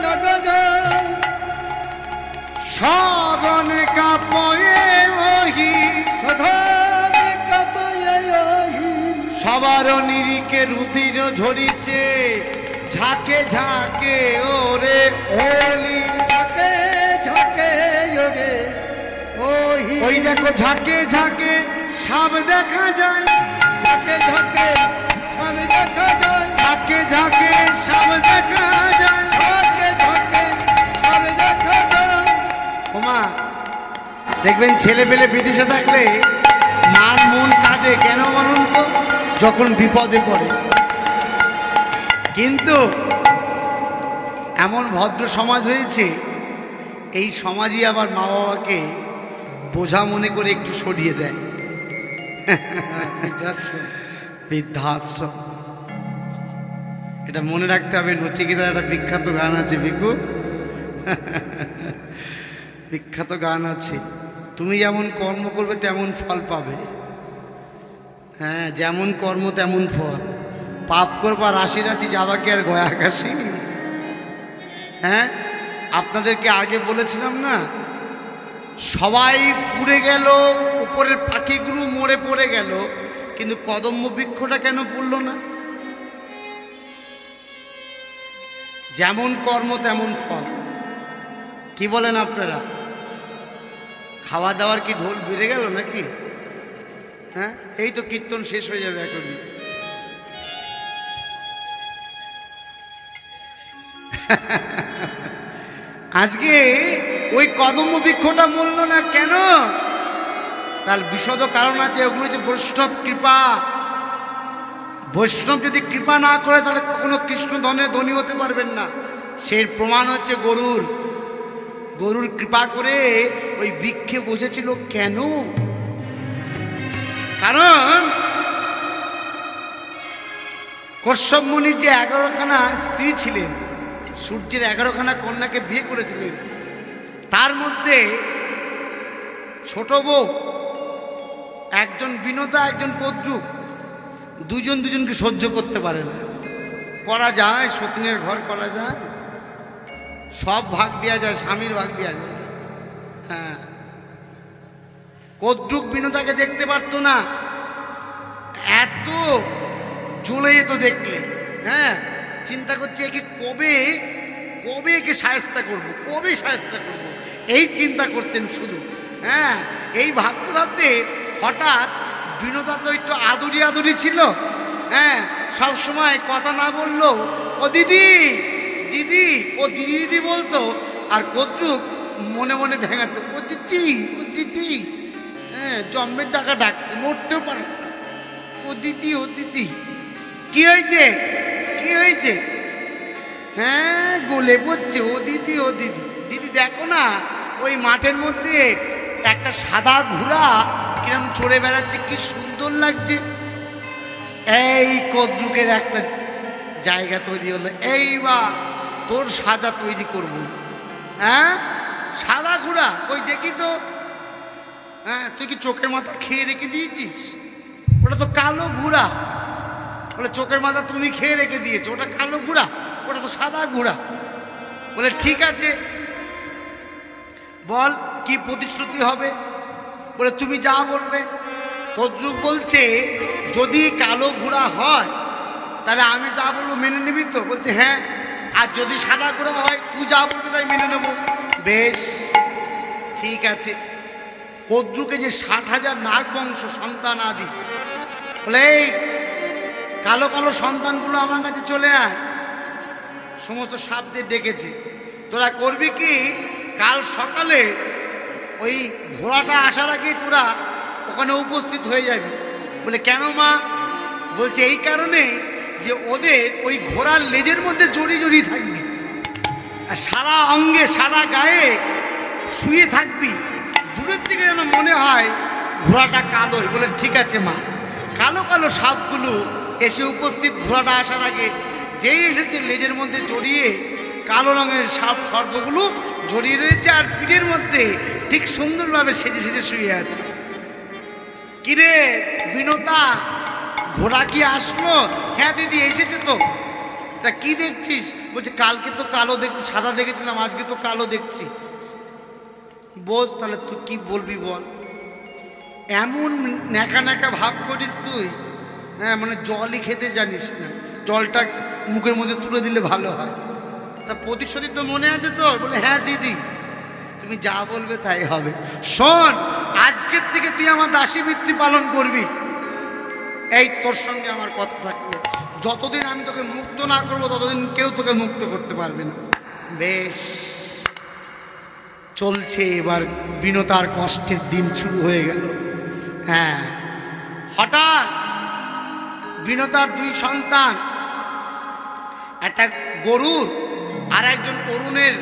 নগর সগন কাপয়ে ওহি, সধনে কাপয়ে ওহি। সবার নিরিকে রুধির ঝরিছে, ঝাঁকে ঝাঁকে ওরে ওলি। ঝাঁকে ঝাঁকে ওরে ওহি। नहीं ওই দেখো ঝাঁকে ঝাঁকে সাপ দেখা যায়, ঝাঁকে ঝাঁকে সব দেখা যায় ঝাঁকে ঝাঁকে সাপ দেখা যায়। ঝাঁকে ঝাঁকে সব দেখা যায় ওমা দেখবেন ছেলে পেলে বিদেশে থাকলে মার মন কাঁদে কেন বলুন তো, যখন বিপদে পড়ে। কিন্তু এমন ভদ্র সমাজ হয়েছে, এই সমাজই আবার মা বাবাকে বোঝা মনে করে একটু সরিয়ে দেয়। বৃদ্ধাশ্রম, এটা মনে রাখতে হবে। নচিকেতার একটা বিখ্যাত গান আছে বিকু, বিখ্যাত গান আছে, তুমি যেমন কর্ম করবে তেমন ফল পাবে। হ্যাঁ, যেমন কর্ম তেমন ফল। পাপ করবা রাশি রাশি, যাবা কি আর গয়া আকাশি। হ্যাঁ, আপনাদেরকে আগে বলেছিলাম না, সবাই পুড়ে গেল, উপরের পাখিগুলো মরে পড়ে গেল, কিন্তু কদম্ব বৃক্ষটা কেন পড়ল না? যেমন কর্ম তেমন ফল। কি বলেন আপনারা? খাওয়া দাওয়ার কি ঢোল বেড়ে গেল নাকি? হ্যাঁ, এই তো কীর্তন শেষ হয়ে যাবে এখনই। আজকে ওই কদম্ব বৃক্ষটা মরল না কেন? তার বিশদ কারণ আছে। ওগুলো যে বৈষ্ণব কৃপা, বৈষ্ণব যদি কৃপা না করে তাহলে কখনো কৃষ্ণ ধনের ধনী হতে পারবেন না। সেই প্রমাণ হচ্ছে গরুর কৃপা করে ওই বৃক্ষে বসেছিল কেন? কারণ কশ্যপ মুনির যে 11খানা স্ত্রী ছিলেন, সূর্যের 11খানা কন্যাকে বিয়ে করেছিলেন, তার মধ্যে ছোট বউ একজন বিনতা, একজন কদ্রুপ, দুজনকে সহ্য করতে পারে না। করা যায়, সতীনের ঘর করা যায়, সব ভাগ দেওয়া যায়, স্বামীর ভাগ দেওয়া যায়। হ্যাঁ, কদ্রুপ বিনতাকে দেখতে পারতো না, এত জ্বলে যেত দেখলে। হ্যাঁ, চিন্তা করছে একে কবে একে সায়স্তা করবো, কবে সায়স্তা করবো, এই চিন্তা করতেন শুধু। হ্যাঁ, এই ভাবতে ভাবতে হঠাৎ বিনোদা তো একটু আদুরি ছিল। হ্যাঁ, সবসময় কথা না বললেও ও দিদি দিদি, ও দিদি দিদি বলতো, আর কদ্রুপ মনে মনে ভেঙাতো, ও দিদি। হ্যাঁ, জন্মের টাকা ডাকছে, মরতেও পারে, ও দিদি। কি হয়েছে? হ্যাঁ, গলে পড়ছে, ও দিদি। দিদি দেখো না, ওই মাঠের মধ্যে একটা সাদা ঘোড়া কিরম চড়ে বেড়াচ্ছে, কি সুন্দর লাগছে। এই কদ্রুকের একটা জায়গা তৈরি হলো, এইবার তোর সাজা তৈরি করবো। হ্যাঁ, সাদা ঘোড়া কই দেখি তো। হ্যাঁ, তুই কি চোখের মাথা খেয়ে রেখে দিয়েছিস? ওটা তো কালো ঘোড়া। বলে চোখের মাথা তুমি খেয়ে রেখে দিয়েছো, ওটা কালো ঘোড়া, ওটা তো সাদা ঘোড়া। বলে ঠিক আছে, বল কি প্রতিশ্রুতি হবে? বলে তুমি যা বলবে। কদ্রুপ বলছে যদি কালো ঘোড়া হয় তাহলে আমি যা বলবো মেনে নিবি তো? বলছে হ্যাঁ। আর যদি সাদা ঘোড়া হয় তুই যা বলবি তাই মেনে নেব। বেশ ঠিক আছে। কদ্রুকে যে 60,000 নাগ বংশ সন্তান আদি, বলে এই কালো কালো সন্তানগুলো আমার কাছে চলে আয়। সমস্ত সাপদের ডেকেছে, তোরা করবি কি, কাল সকালে ওই ঘোড়াটা আসার আগেই তোরা ওখানে উপস্থিত হয়ে যাবি। বলে কেন মা? বলছে এই কারণে যে ওদের ওই ঘোড়ার লেজের মধ্যে জড়ি থাকবি, আর সারা অঙ্গে সারা গায়ে শুয়ে থাকবি, দূরের থেকে যেন মনে হয় ঘোড়াটা কালোই। বলে ঠিক আছে মা। কালো কালো সাপগুলো এসে উপস্থিত, ঘোড়াটা আসার আগে যেই এসেছে লেজের মধ্যে জড়িয়ে কালো রঙের সাপ সর্পগুলো জড়িয়ে রয়েছে, আর পিঠের মধ্যে ঠিক সুন্দরভাবে সেজে শুয়ে আছে। কিরে বিনতা, ঘোড়া কি আসলো? হ্যাঁ দিদি এসেছে তো। তা কি দেখছিস? বলছে কালকে তো কালো সাদা দেখেছিলাম, আজকে তো কালো দেখছি। বোঝ তাহলে তুই কি বলবি বল। এমন ন্যাকা ভাব করিস তুই। হ্যাঁ, মানে জলই খেতে জানিস না, জলটা মুখের মধ্যে তুলে দিলে ভালো হয়। তা প্রতিশ্রুতি তো মনে আছে তোর? বলে হ্যাঁ দিদি, তুমি যা বলবে তাই হবে। শোন, আজকের থেকে তুই আমার দাসী বৃত্তি পালন করবি, এই তোর সঙ্গে আমার কথা থাকবে। যতদিন আমি তোকে মুক্ত না করবো ততদিন কেউ তোকে মুক্ত করতে পারবে না। বেশ, চলছে এবার বিনতার কষ্টের দিন শুরু হয়ে গেল। হ্যাঁ, হঠাৎ বিনতার দুই সন্তান, একটা গরুর আর একজন অরুণের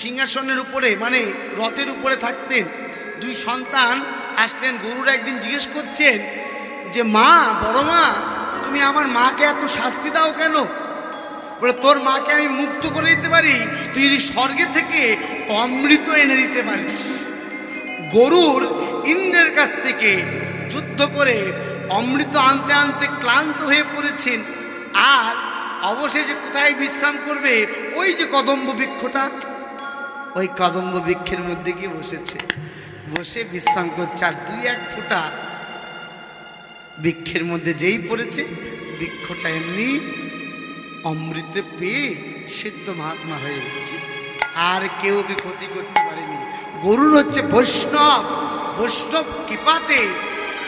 সিংহাসনের উপরে মানে রথের উপরে থাকতেন। দুই সন্তান আসলেন। গরুর একদিন জিজ্ঞেস করছেন যে মা, বড় মা, তুমি আমার মাকে এত শাস্তি দাও কেন? বলে, তোর মাকে আমি মুক্ত করে দিতে পারি তুই যদি স্বর্গে থেকে অমৃত এনে দিতে পারিস। গরুর ইন্দ্রের কাছ থেকে যুদ্ধ করে অমৃত আনতে আনতে ক্লান্ত হয়ে পড়েছেন। আর অবশেষে কোথায় বিশ্রাম করবে? ওই যে কদম্ব বৃক্ষটা, ওই কদম্ব বৃক্ষের মধ্যে গিয়ে বসেছে। বসে বিশ্রাম করছে। আর দুই এক ফোঁটা বৃক্ষের মধ্যে যেই পড়েছে, বৃক্ষটা এমনি অমৃতে পেয়ে সিদ্ধ মহাত্মা হয়ে গেছে। আর কেউ ওকে ক্ষতি করতে পারেনি। গরুর হচ্ছে বৈষ্ণব, বৈষ্ণব কৃপাতে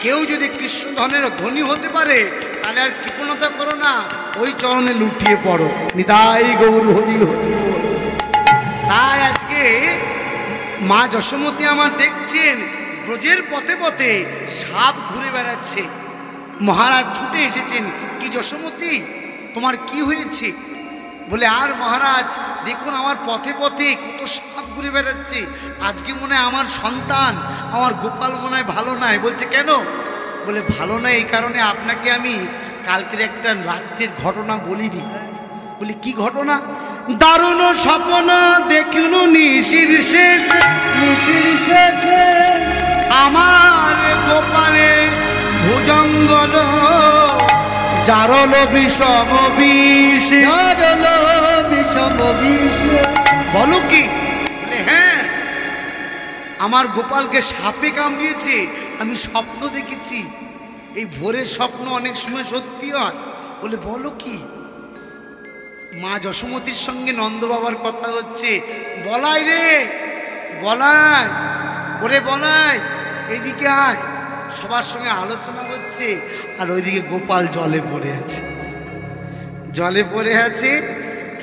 কেউ যদি কৃষ্ণ ধনের ধনী হতে পারে তাহলে আর কৃপণতা করো না, ওই চরণে লুটিয়ে পড়ো। নিতাই গৌর হরি হরি বল। তাই আজকে মা যশোমতী আমার দেখছেন ব্রজের পথে পথে সাপ ঘুরে বেড়াচ্ছে। মহারাজ ছুটে এসেছেন, কি যশোমতী, তোমার কি হয়েছে? বলে, আর মহারাজ দেখুন আমার পথে পথে কত সাপ ঘুরে বেড়াচ্ছে। আজকে মনে হয় আমার সন্তান, আমার গোপাল মনে হয় ভালো নাই। বলছে, কেন? বলে, ভালো না এই কারণে আপনাকে আমি কালকের একটা রাত্রির ঘটনা বলিনি। বলি, কি ঘটনা? দারুণ স্বপ্ন দেখুন নিশির শেষ, নিশির শেষে আমার গোপালে ভুজঙ্গল জারল বিষম বিষ। জারল বিষম বিষ। বলো কি? বলে, হ্যাঁ, আমার গোপালকে সাপে কামড়িয়েছে, আমি স্বপ্ন দেখেছি। এই ভোরের স্বপ্ন অনেক সময় সত্যি হয়। বলে, বলো কি? মা যশোমতীর সঙ্গে নন্দ বাবার কথা হচ্ছে। বলাই রে, বলাই, ওরে বলাই, এদিকে আয়। সবার সঙ্গে আলোচনা হচ্ছে। আর ওইদিকে গোপাল জলে পড়ে আছে, জলে পড়ে আছে।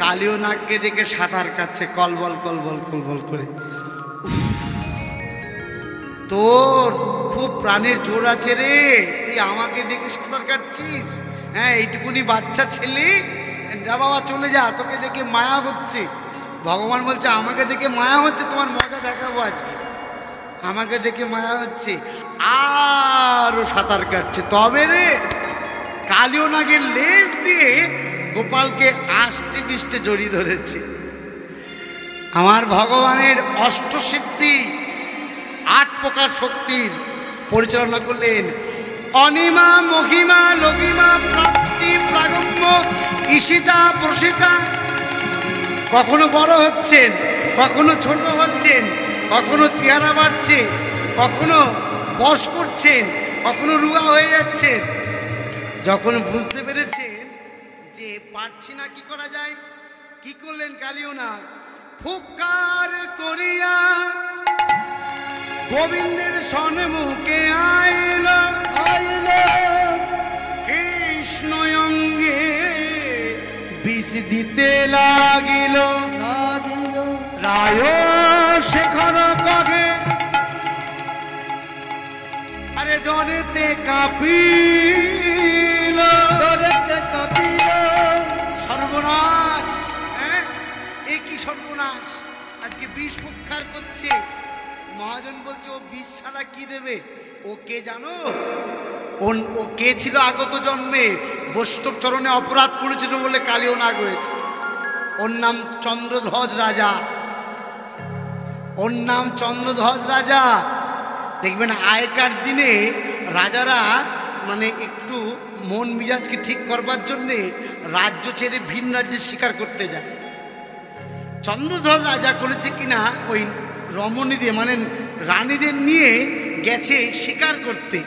কালীয় নাগকে দেখে সাঁতার কাটছে কলবল কলবল কলবল করে। তোর খুব প্রাণের জোর আছে রে, তুই আমাকে দেখে সাঁতার কাটছিস? হ্যাঁ, এইটুকুনি বাচ্চা ছেলে, যা বাবা চলে যা, তোকে দেখে মায়া হচ্ছে। ভগবান বলছে, আমাকে দেখে মায়া হচ্ছে, তোমার মজা দেখাবো আজকে। আমাকে দেখে মায়া হচ্ছে, আরও সাঁতার কাটছে। তবে রে, কালীয় নাগের লেজ দিয়ে গোপালকে আষ্টে পৃষ্ঠে জড়িয়ে ধরেছে। আমার ভগবানের অষ্টসিদ্ধি, 8 প্রকার শক্তির পরিচালনা করলেন। অনিমা, মহিমা, লঘিমা, প্রাপ্তি, প্রাগম্য, ঈশিতা, প্রসিতা। কখনো বড় হচ্ছেন, কখনো ছোট হচ্ছেন, কখনো চেহারা বাড়ছে, কখনো বশ করছেন, কখনো রুয়া হয়ে যাচ্ছেন। যখন বুঝতে পেরেছেন যে পারছি না, কি করা যায়, কি করলেন কালীয় নাগ? ফুৎকার করিয়া গোবিন্দের সন্মুখে আইল, আইল কৃষ্ণ অঙ্গে বিষ দিতে লাগিল। লাগিল রায় শেখর কহে, আরে ডরেতে কাঁপিল, ডরেতে কাঁপিল। সর্বনাশ! হ্যাঁ, এ কি সর্বনাশ! আজকে বিষ ফুৎকার করছে। মহাজন বলছে, ও বিষ ছাড়া কি দেবে? ও কে জানো? ও কে ছিল আগত জন্মে? বৈষ্ণব চরণে অপরাধ করেছিল বলে কালীয় নাগ হয়েছে। ওর নাম চন্দ্রধ্বজ রাজা, ওর নাম চন্দ্রধ্বজ রাজা। দেখবেন আগেকার দিনে রাজারা মানে একটু মন মিজাজকে ঠিক করবার জন্যে রাজ্য ছেড়ে ভিন রাজ্যে শিকার করতে যায়। চন্দ্রধ্বজ রাজা করেছে কিনা, ওই রমণীদের মানে রানীদের নিয়ে গেছে শিকার করতে।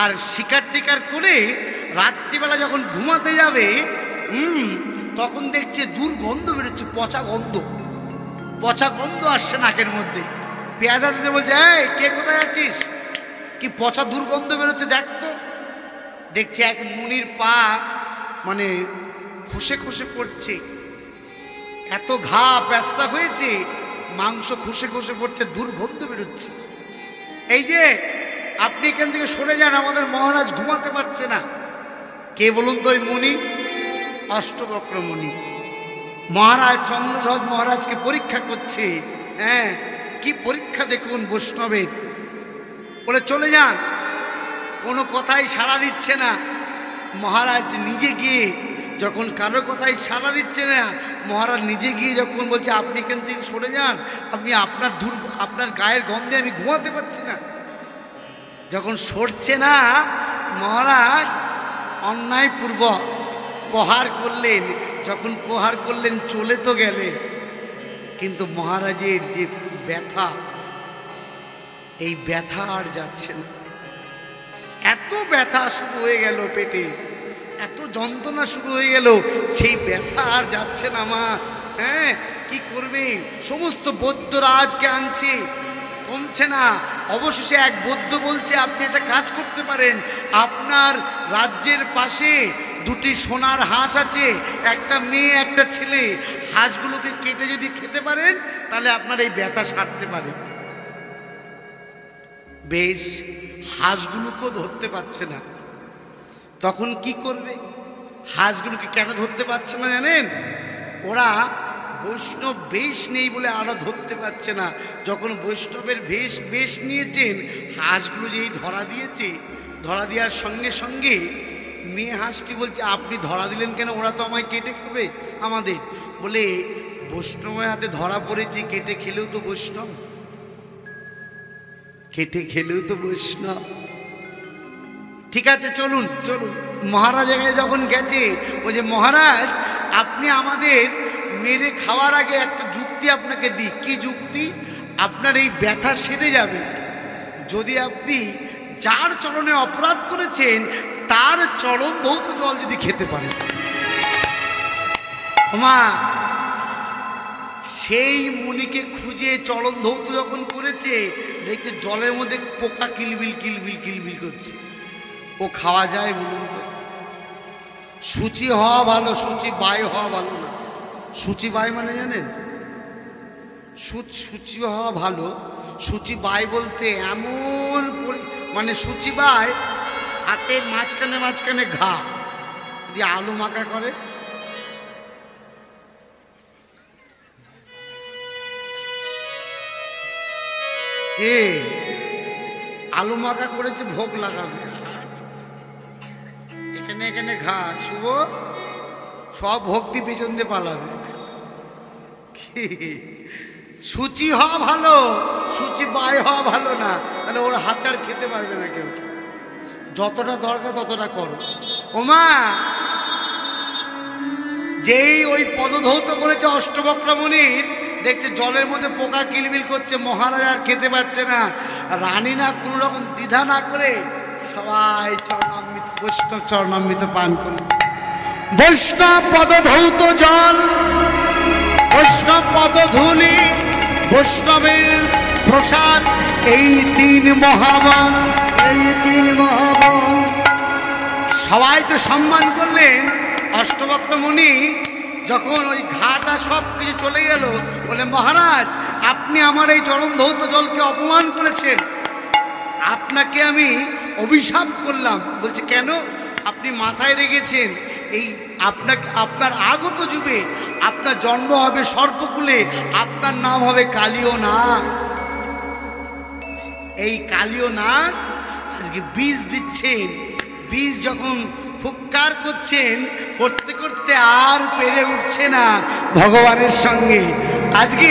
আর শিকার টিকার করে রাত্রিবেলা যখন ঘুমাতে যাবে, তখন দেখছে দুর্গন্ধ বেরোচ্ছে, পচা গন্ধ, পচা গন্ধ আসছে নাকের মধ্যে। পেয়াদা দিতে বলছে, এই কে কোথায় আছিস, কি পচা দুর্গন্ধ বেরোচ্ছে দেখ তো। দেখছে এক মুনির পা মানে খসে খসে পড়ছে, এত ঘা প্যাঁচটা হয়েছে, মাংস খসে খসে পড়ছে, দুর্গন্ধ বেরোচ্ছে। এই যে আপনি এখান থেকে সরে যান, আমাদের মহারাজ ঘুমাতে পারছে না। কে বলুন তো? ওই মুনি, অষ্টবক্র মুনি। মহারাজ চন্দ্রধ্বজ মহারাজকে পরীক্ষা করছে। হ্যাঁ, কি পরীক্ষা দেখুন বৈষ্ণবের। বলে চলে যান, কোনো কথাই সাড়া দিচ্ছে না। মহারাজ নিজে গিয়ে যখন কারো কথাই সাড়া দিচ্ছে না, মহারাজ নিজে গিয়ে যখন বলছে আপনি এখান থেকে সরে যান, আপনি আপনার গায়ের গন্ধে আমি ঘুমাতে পারছি না। যখন সরছে না, মহারাজ অন্যায়পূর্বক প্রহার করলেন। যখন প্রহার করলেন চলে তো গেলেন, কিন্তু মহারাজের যে ব্যথা, এই ব্যথা আর যাচ্ছে না। এত ব্যথা শুরু হয়ে গেল পেটে, এত যন্ত্রণা শুরু হয়ে গেল, সেই ব্যথা আর যাচ্ছে না মা। হ্যাঁ, কি করবে? সমস্ত বৈদ্যরাজকে আনছে, কমছে না। অবশেষে এক বৈদ্য বলছে আপনি একটা কাজ করতে পারেন, আপনার রাজ্যের পাশে দুটি সোনার হাঁস আছে, একটা মেয়ে একটা ছেলে, হাঁসগুলোকে কেটে যদি খেতে পারেন তাহলে আপনার এই ব্যথা সারতে পারে। বেশ, হাঁসগুলোকেও ধরতে পারছে না। তখন কি করবে? হাঁসগুলোকে কেন ধরতে পারছে না জানেন? ওরা বৈষ্ণব বেশ নেই বলে আরো ধরতে পারছে না। যখন বৈষ্ণবের বেশ নিয়েছেন, হাঁসগুলো যেই ধরা দিয়েছে, ধরা দেওয়ার সঙ্গে সঙ্গে মেয়ে হাঁসটি বলছে আপনি ধরা দিলেন কেন? ওরা তো আমায় কেটে খাবে আমাদের। বলে বৈষ্ণবের হাতে ধরা পড়েছি, কেটে খেলেও তো বৈষ্ণব, কেটে খেলেও তো বৈষ্ণব। ঠিক আছে, চলুন চলুন। মহারাজ এখানে যখন গেছে, ওই যে মহারাজ আপনি আমাদের মেরে খাওয়ার আগে একটা যুক্তি আপনাকে দিই। কি যুক্তি? আপনার এই ব্যথা সেরে যাবে যদি আপনি যার চরণে অপরাধ করেছেন তার চরণ ধৌত জল যদি খেতে পারেন। মা, সেই মুনিকে খুঁজে চরণ ধৌত যখন করেছে, দেখছে জলের মধ্যে পোকা কিলবিল কিলবিল কিলবিল করছে। ও খাওয়া যায় বলুন তো? সূচি হওয়া ভালো, সূচি বাই হওয়া ভালো না। সূচি বাই মানে জানেন? সূচি হওয়া ভালো। সূচি বাই বলতে এমন মানে সূচি বাই হাতের মাঝখানে মাঝখানে ঘা, যদি আলু মাখা করে, এ আলু মাখা করেছে, ভোগ লাগাবে, এখানে এখানে ঘা, শুভ সব ভক্তি পেছন দিয়ে পালাবে। সূচি হওয়া ভালো, সূচি বাই হওয়া ভালো না। তাহলে ওর হাত আর খেতে পারবে না কেউ। যতটা দরকার ততটা করো। ওমা, যেই ওই পদধৌত করেছে অষ্টবক্র মুনির, দেখছে জলের মধ্যে পোকা কিলবিল করছে, মহারাজ আর খেতে পারছে না। রানী না কোনো রকম দ্বিধা না করে সবাই চরণামৃত, বৈষ্ণব চরণামৃত পান করল। বৈষ্ণব পদধৌত জল, বৈষ্ণব পদধূলি, বৈষ্ণবের প্রসাদ, এই তিন মহাবল, এই তিন মহাবল। সবাই তো সম্মান করলেন। অষ্টবক্র মুনি যখন ওই ঘাটা সব কিছু চলে গেল, বলে মহারাজ আপনি আমার এই চরণ ধৌত জলকে অপমান করেছেন, আপনাকে আমি অভিশাপ করলাম। বলছে কেন? আপনি মাথায় রেখেছেন এই আপনার আগত যুগে আপনার জন্ম হবে সর্পকুলে, আপনার নাম হবে কালীয় নাগ। এই কালীয় নাগ আজকে বীজ দিচ্ছেন। বীজ যখন ফুৎকার করছেন, করতে করতে আর পেরে উঠছে না ভগবানের সঙ্গে। আজকে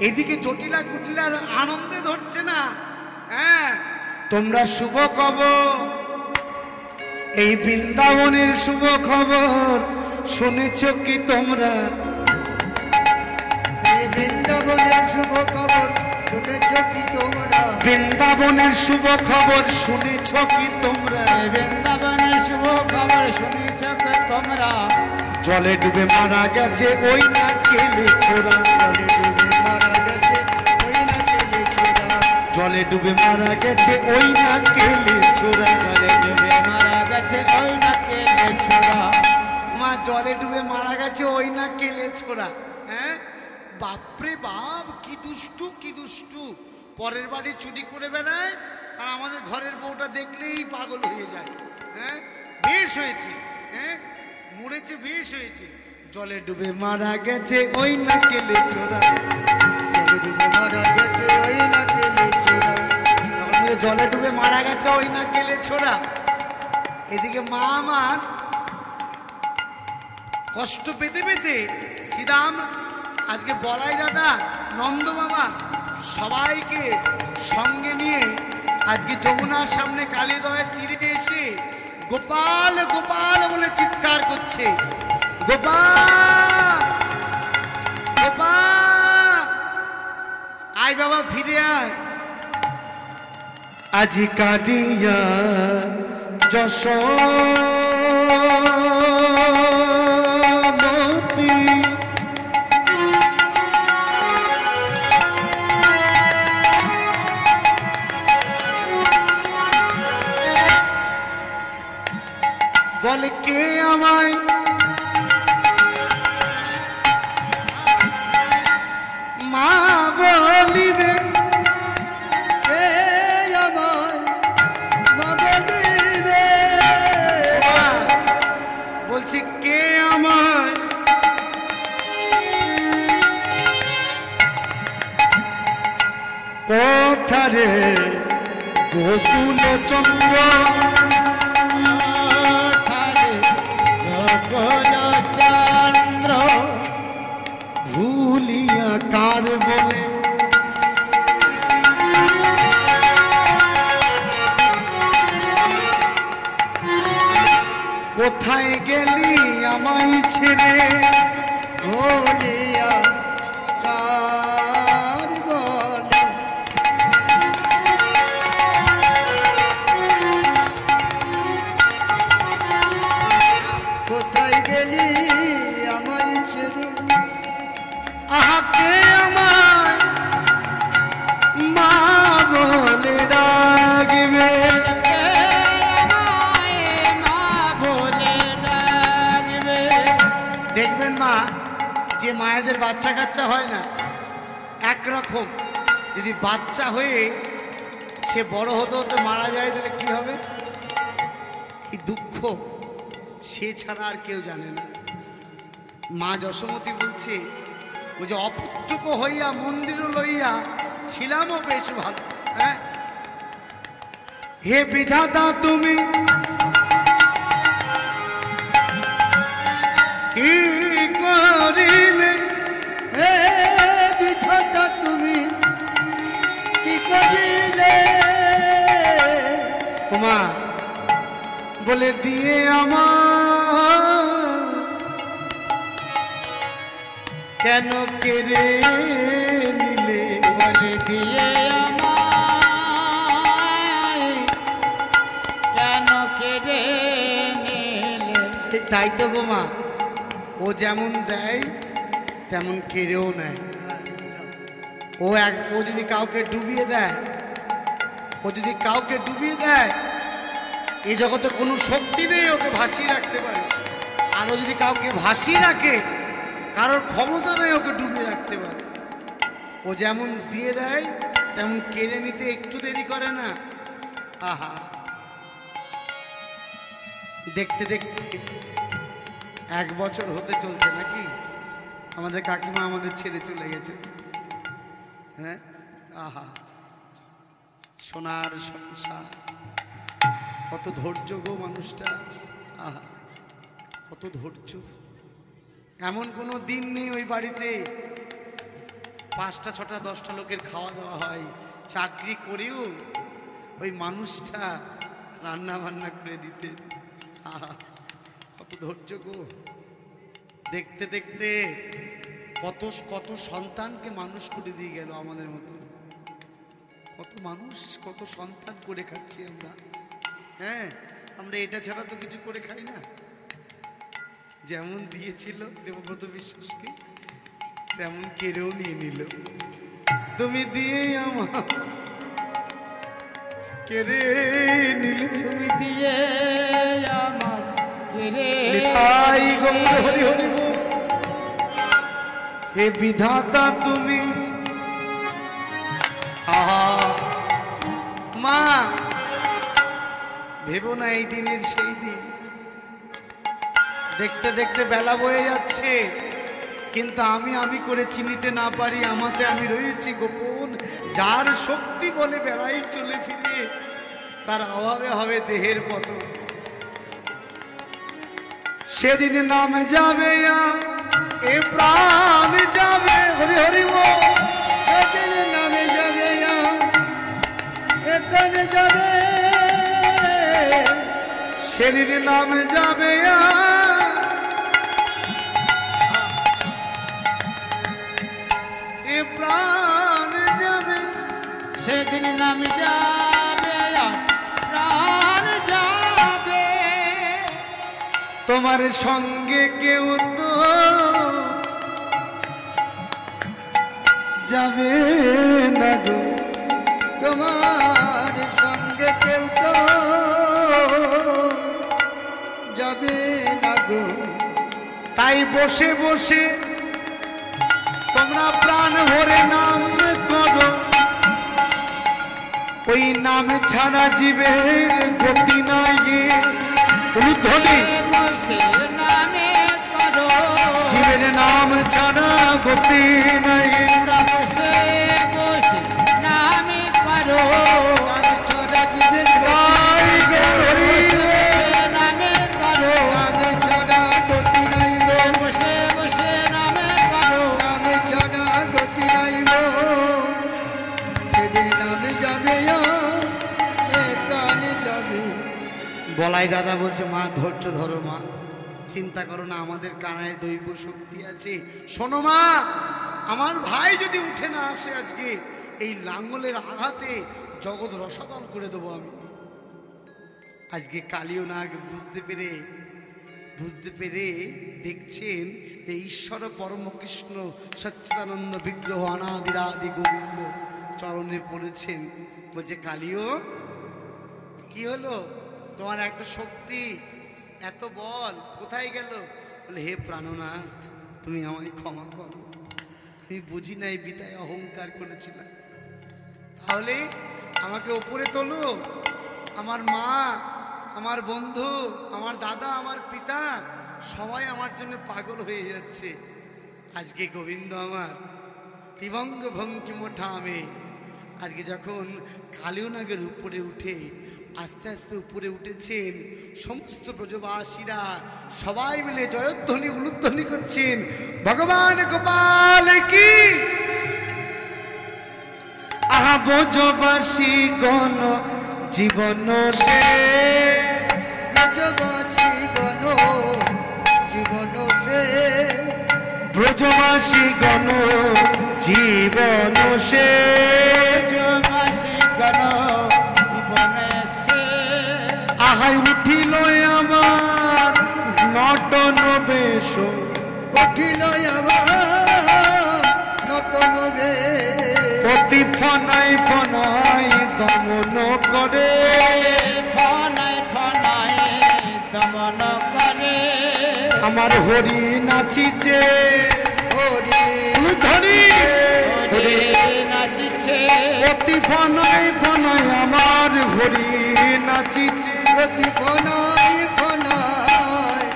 এদিকে জটিলা কুটিলার আনন্দে ধরছে না। হ্যাঁ, তোমরা শুভ খবর, এই বৃন্দাবনের শুভ খবর শুনেছ কি তোমরা? এই বৃন্দাবনের শুভ খবর শুনেছ কি তোমরা? বৃন্দাবনের শুভ খবর শুনেছ কি তোমরা? বৃন্দাবনের শুভ খবর শুনেছ কি তোমরা? জলে ডুবে মারা গেছে ওই না কেলে ছোড়া, জলে ডুবে মারা গেছে ওই না কেলে জলে ডুবে মারা গেছে ওই নাকেলে ছোড়া। জলে ডুবে মারা গেছে ওই নাকেলে ছোড়া। মা জলে ডুবে মারা গেছে ওই নাকেলে ছোড়া। হ্যাঁ বাপরে বাপ, কি দুষ্টু কি দুষ্টু। পরের বাড়ি চুরি করে বেড়ায় আর আমাদের ঘরের বউটা দেখলেই পাগল হয়ে যায়। হ্যাঁ বেশ হয়েছে, হ্যাঁ মরেছে বেশ হয়েছে। জলে ডুবে মারা গেছে ওই নাকেলে ছোড়া। জলে ডুবে মারা গেছে ওই নাকেলে ছোড়া। এদিকে মা আমার কষ্ট পেতে পেতে শ্রীরাম আজকে বলাই দাদা, নন্দ বাবা সবাইকে সঙ্গে নিয়ে আজকে যমুনার সামনে কালীদয়ের তীরে এসে গোপাল গোপাল বলে চিৎকার করছে। গোপাল গোপাল আয় বাবা ফিরে আয়। আজি কাঁদিয়া যশোমতী বলে কে আমায় মা বলিবে, বলছি কে আমায় কোথারে গোকুল চন্দ্র চন্দ্র ভুলিয়া কার বলে কোথায় গেলি আমায় ছেড়ে ভুলিয়া কার বলে কোথায় গেলি আমায় ছেড়ে আহাকে আমায় মা বলে ডাকবে। দেখবেন মা, যে মায়েদের বাচ্চা কাচ্চা হয় না একরকম, যদি বাচ্চা হয়ে সে বড় হতে হতে মারা যায় তাহলে কি হবে? এই দুঃখ সে ছাড়া আর কেউ জানে না। মা যশোমতী বলছে, ওই যে অপুত্রক হইয়া মন্দির লইয়া ছিলামও বেশ ভালো। হ্যাঁ হে বিধাতা তুমি কি করিলে, হে বিধাতা তুমি কি করিলে মা বলে দিয়ে আমার কেন কেড়ে নিলে, বলে দিয়ে আমায় কেন কেড়ে নিলে। তাই তো গো মা, ও যেমন দেয় তেমন কেড়েও নেয়। ও যদি কাউকে ডুবিয়ে দেয়, ও যদি কাউকে ডুবিয়ে দেয়, এই জগতে কোনো শক্তি নেই ওকে ভাসিয়ে রাখতে পারে। আর ও যদি কাউকে ভাসিয়ে রাখে, কারোর ক্ষমতা নেই ওকে ডুবিয়ে রাখতে পারে। ও যেমন দিয়ে দেয় তেমন কেড়ে নিতে একটু দেরি করে না। আহা, দেখতে দেখতে 1 বছর হতে চলছে নাকি, আমাদের কাকিমা আমাদের ছেড়ে চলে গেছে। হ্যাঁ আহা, সোনার সংসার, কত ধৈর্য গো মানুষটা। আহা কত ধৈর্য। এমন কোনো দিন নেই ওই বাড়িতে 5টা 6টা 10টা লোকের খাওয়া দাওয়া হয়। চাকরি করেও ওই মানুষটা রান্না বান্না করে দিতে। আহা কত ধৈর্য গো। দেখতে দেখতে কত কত সন্তানকে মানুষ করে দিয়ে গেল আমাদের মতো। কত মানুষ, কত সন্তান করে খাচ্ছি আমরা। হ্যাঁ আমরা এটা ছাড়া তো কিছু করে খাই না। যেমন দিয়েছিল দেবব্রত বিশ্বাসকে, তেমন কেড়েও নিয়ে নিল। তুমি দিয়ে আমার কেড়ে নিলে তুমি দিয়ে আমার কেড়ে নিতাই গৌর হরি হরি বল। হে বিধাতা তুমি আহা মা ভেবো না এই দিনের সেই দিন। দেখতে দেখতে বেলা বয়ে যাচ্ছে, কিন্তু আমি করে চিনিতে না পারি আমাতে আমি রয়েছি গোপন। যার শক্তি বলে বেড়াই চলে ফিরে, তার অভাবে হবে দেহের পতন। সেদিন নাম যাবে এ প্রাণ যাবে হরি হরি বল। সেদিন নামে যাবে এ প্রাণ যাবে, সেদিন নাম যাবে এ প্রাণ যাবে, সেদিন নাম যাবে প্রাণ যাবে। তোমার সঙ্গে কেউ তো যাবে না গো। তোমার সঙ্গে কেউ তো যাবে না গো। তাই বসে বসে তোমরা প্রাণ ভরে নাম করো, ওই নাম ছাড়া জীবের গতি নাই। উলুধ্বনি বসে নামে করো, জীবের নাম ছাড়া গতি নাই। তোমরা বসে বসে নামে করো, নামে ছড়া জীবের তাই গৌরী বসে নামে করো, নামে ছড়া গতি নাই গো। বসে বসে নামে করো। নামে ছড়া গতি নাই গো। সেদিন নামে যাবে এ প্রাণ যাবে। বলাই দাদা বলছে মা ধৈর্য ধরো মা, চিন্তা করো না, আমাদের কানায় দৈব শক্তি আছে। শোনো মা, আমার ভাই যদি উঠে না আসে আজকে, এই লাঙ্গলের আঘাতে জগৎ রসাতল করে দেবো আমি। আজকে কালীয় নাগ বুঝতে পেরে দেখছেন যে ঈশ্বর পরম কৃষ্ণ সচ্চিদানন্দ বিগ্রহ অনাদিরাদি গোবিন্দ চরণে পড়েছেন। বলছে কালীয় কি হলো, তোমার এত শক্তি এত বল কোথায় গেল? বলে হে প্রাণনাথ, তুমি আমায় ক্ষমা করো, আমি বুঝি নাই বিতায় অহংকার করেছিলাম। তাহলে আমাকে ওপরে তোলো। আমার মা, আমার বন্ধু, আমার দাদা, আমার পিতা সবাই আমার জন্য পাগল হয়ে যাচ্ছে। আজকে গোবিন্দ আমার তিবঙ্গ ভঙ্কিম ঠামে, আজকে যখন কালীয়নাগের উপরে উঠে আস্তে আস্তে উপরে উঠেছেন, সমস্ত ব্রজবাসীরা সবাই মিলে জয়ধ্বনি উলুধ্বনি করছেন, ভগবান গোপাল কি। আহা ব্রজবাসী গণ জীবন সে, ব্রজবাসী গণ জীবন সে, ব্রজবাসী গণ জীবন সে, ব্রজবাসী গণ জীবনে সে। আহাই উঠিল আমার নটন বেশ, উঠিল আবার নটন বেশ। প্রতি ফনাই ফনাই দমন করে, ফনায় ফনায় দমন করে। আমার হরি নাচিছে হরি ধরি, হরি নাচিছে, প্রতি ফনাই ফনাই আমার হরি নাচিছে, প্রতি ফনায় ফনায়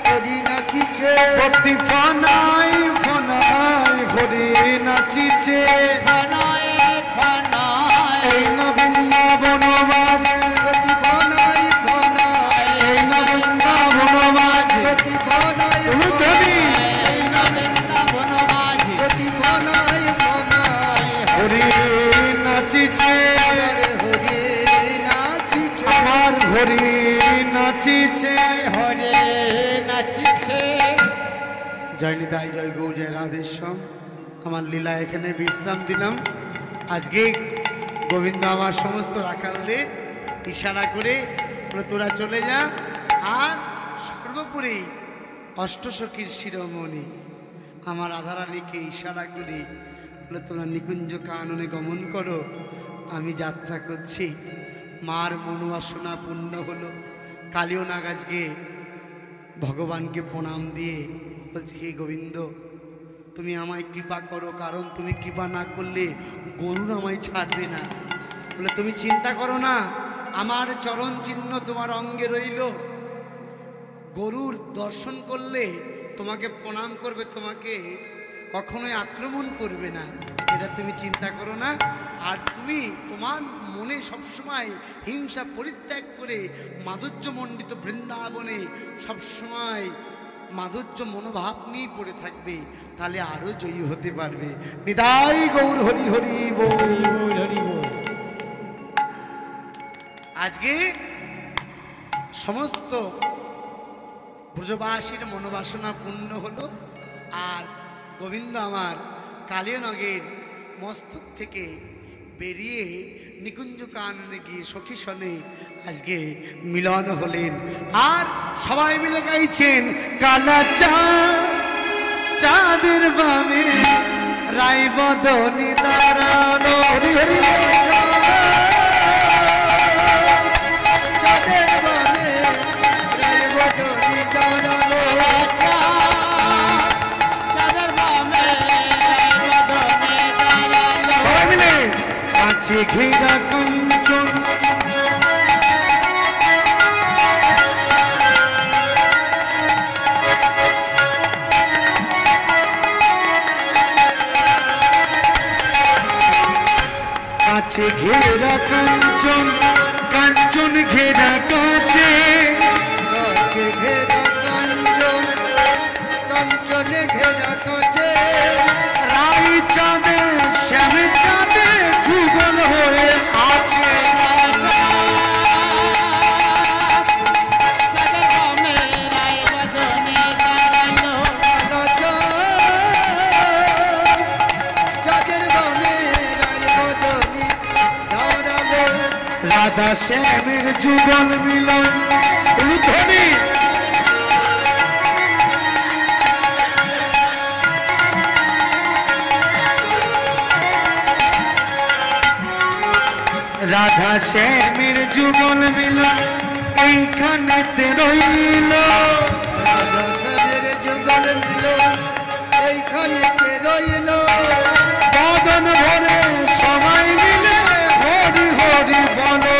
হরি নাচিছে। প্রতি ফনাই ফনাই হরি নাচিছে। ফনায় ফনায় এই না বৃন্দাবন বাজে, প্রতি ফনায় ফনায় এই না বৃন্দাবন বাজে, প্রতি ফনায় উলুধ্বনি এই বৃন্দাবন মাঝে। প্রতি ফনায় ফনায় হরি নাচিছে, হরে হরি নাচিছে। আমার হরি নাচিছে। হরে নাচিছে। জয় নিতাই, জয় গৌ, জয় রাধেশ্যাম। আমার লীলা এখানে বিশ্রাম দিলাম। আজকে গোবিন্দ আমার সমস্ত রাখালদের ইশারা করে বলে তোরা চলে যা, আর সর্বোপরি অষ্টসখীর শিরোমণি আমার রাধারানীকে ইশারা করে বলে তোমরা নিকুঞ্জ কাননে গমন করো, আমি যাত্রা করছি। মার মনোবাসনা পূর্ণ হলো। কালীয় নাগ আজকে ভগবানকে প্রণাম দিয়ে বলছি, হে গোবিন্দ, তুমি আমায় কৃপা করো, কারণ তুমি কৃপা না করলে গরুর আমায় ছাড়বে না। বলে তুমি চিন্তা করো না, আমার চরণ চিহ্ন তোমার অঙ্গে রইল, গরুর দর্শন করলে তোমাকে প্রণাম করবে, তোমাকে কখনোই আক্রমণ করবে না, এটা তুমি চিন্তা করো না। আর তুমি তোমার মনে সবসময় হিংসা পরিত্যাগ করে মাধুর্যমণ্ডিত বৃন্দাবনে সবসময় মাধুর্য মনোভাব নিয়ে পড়ে থাকবে, তাহলে আরও জয়ী হতে পারবে। নিতাই গৌর হরি হরি বল। হরি বল। আজকে সমস্ত ব্রজবাসীর মনোবাসনা পূর্ণ হলো। আর গোবিন্দ আমার কালীয়নগের মস্তক থেকে বেরিয়ে নিকুঞ্জ কাননে গিয়ে সখী সনে আজকে মিলন হলেন। আর সবাই মিলে গাইছেন, কালা চাঁদের বামে রাই বদনি দাঁড়ানো। হরি হরি আছে ঘেরা কাঞ্চন, আছে ঘেরা কাঞ্চন, কাঞ্চন ঘেরা কাছে, ঘেরা কাঞ্চন, কাঞ্চনে ঘেরা কাছে, রাই চাঁদে শ্যাম চাঁদে যুগল হয়ে আছে। রাধা শ্যামের যুগল মিলন ধ্বনি, রাধা শ্যামের যুগল মিলন এইখানেতে রইল, রাধা শ্যামের যুগল মিলন এইখানেতে রইল, বদন ভরে সবাই মিলে হরি হরি বলো।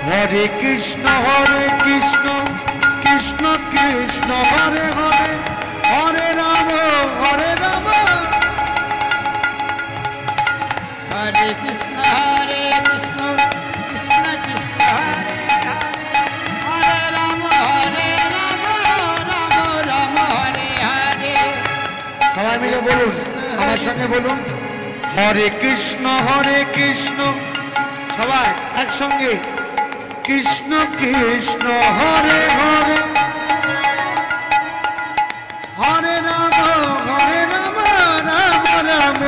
হরে কৃষ্ণ কৃষ্ণ কৃষ্ণ হরে হরে, হরে রাম হরে কৃষ্ণ কৃষ্ণ কৃষ্ণ হরে হরে, হরে রাম রাম রাম হরে হরে। সবাই মিলে বলুন, আমার সঙ্গে বলুন, হরে কৃষ্ণ সবাই একসঙ্গে, কৃষ্ণ কৃষ্ণ হরে হরে, হরে রাম রাম রাম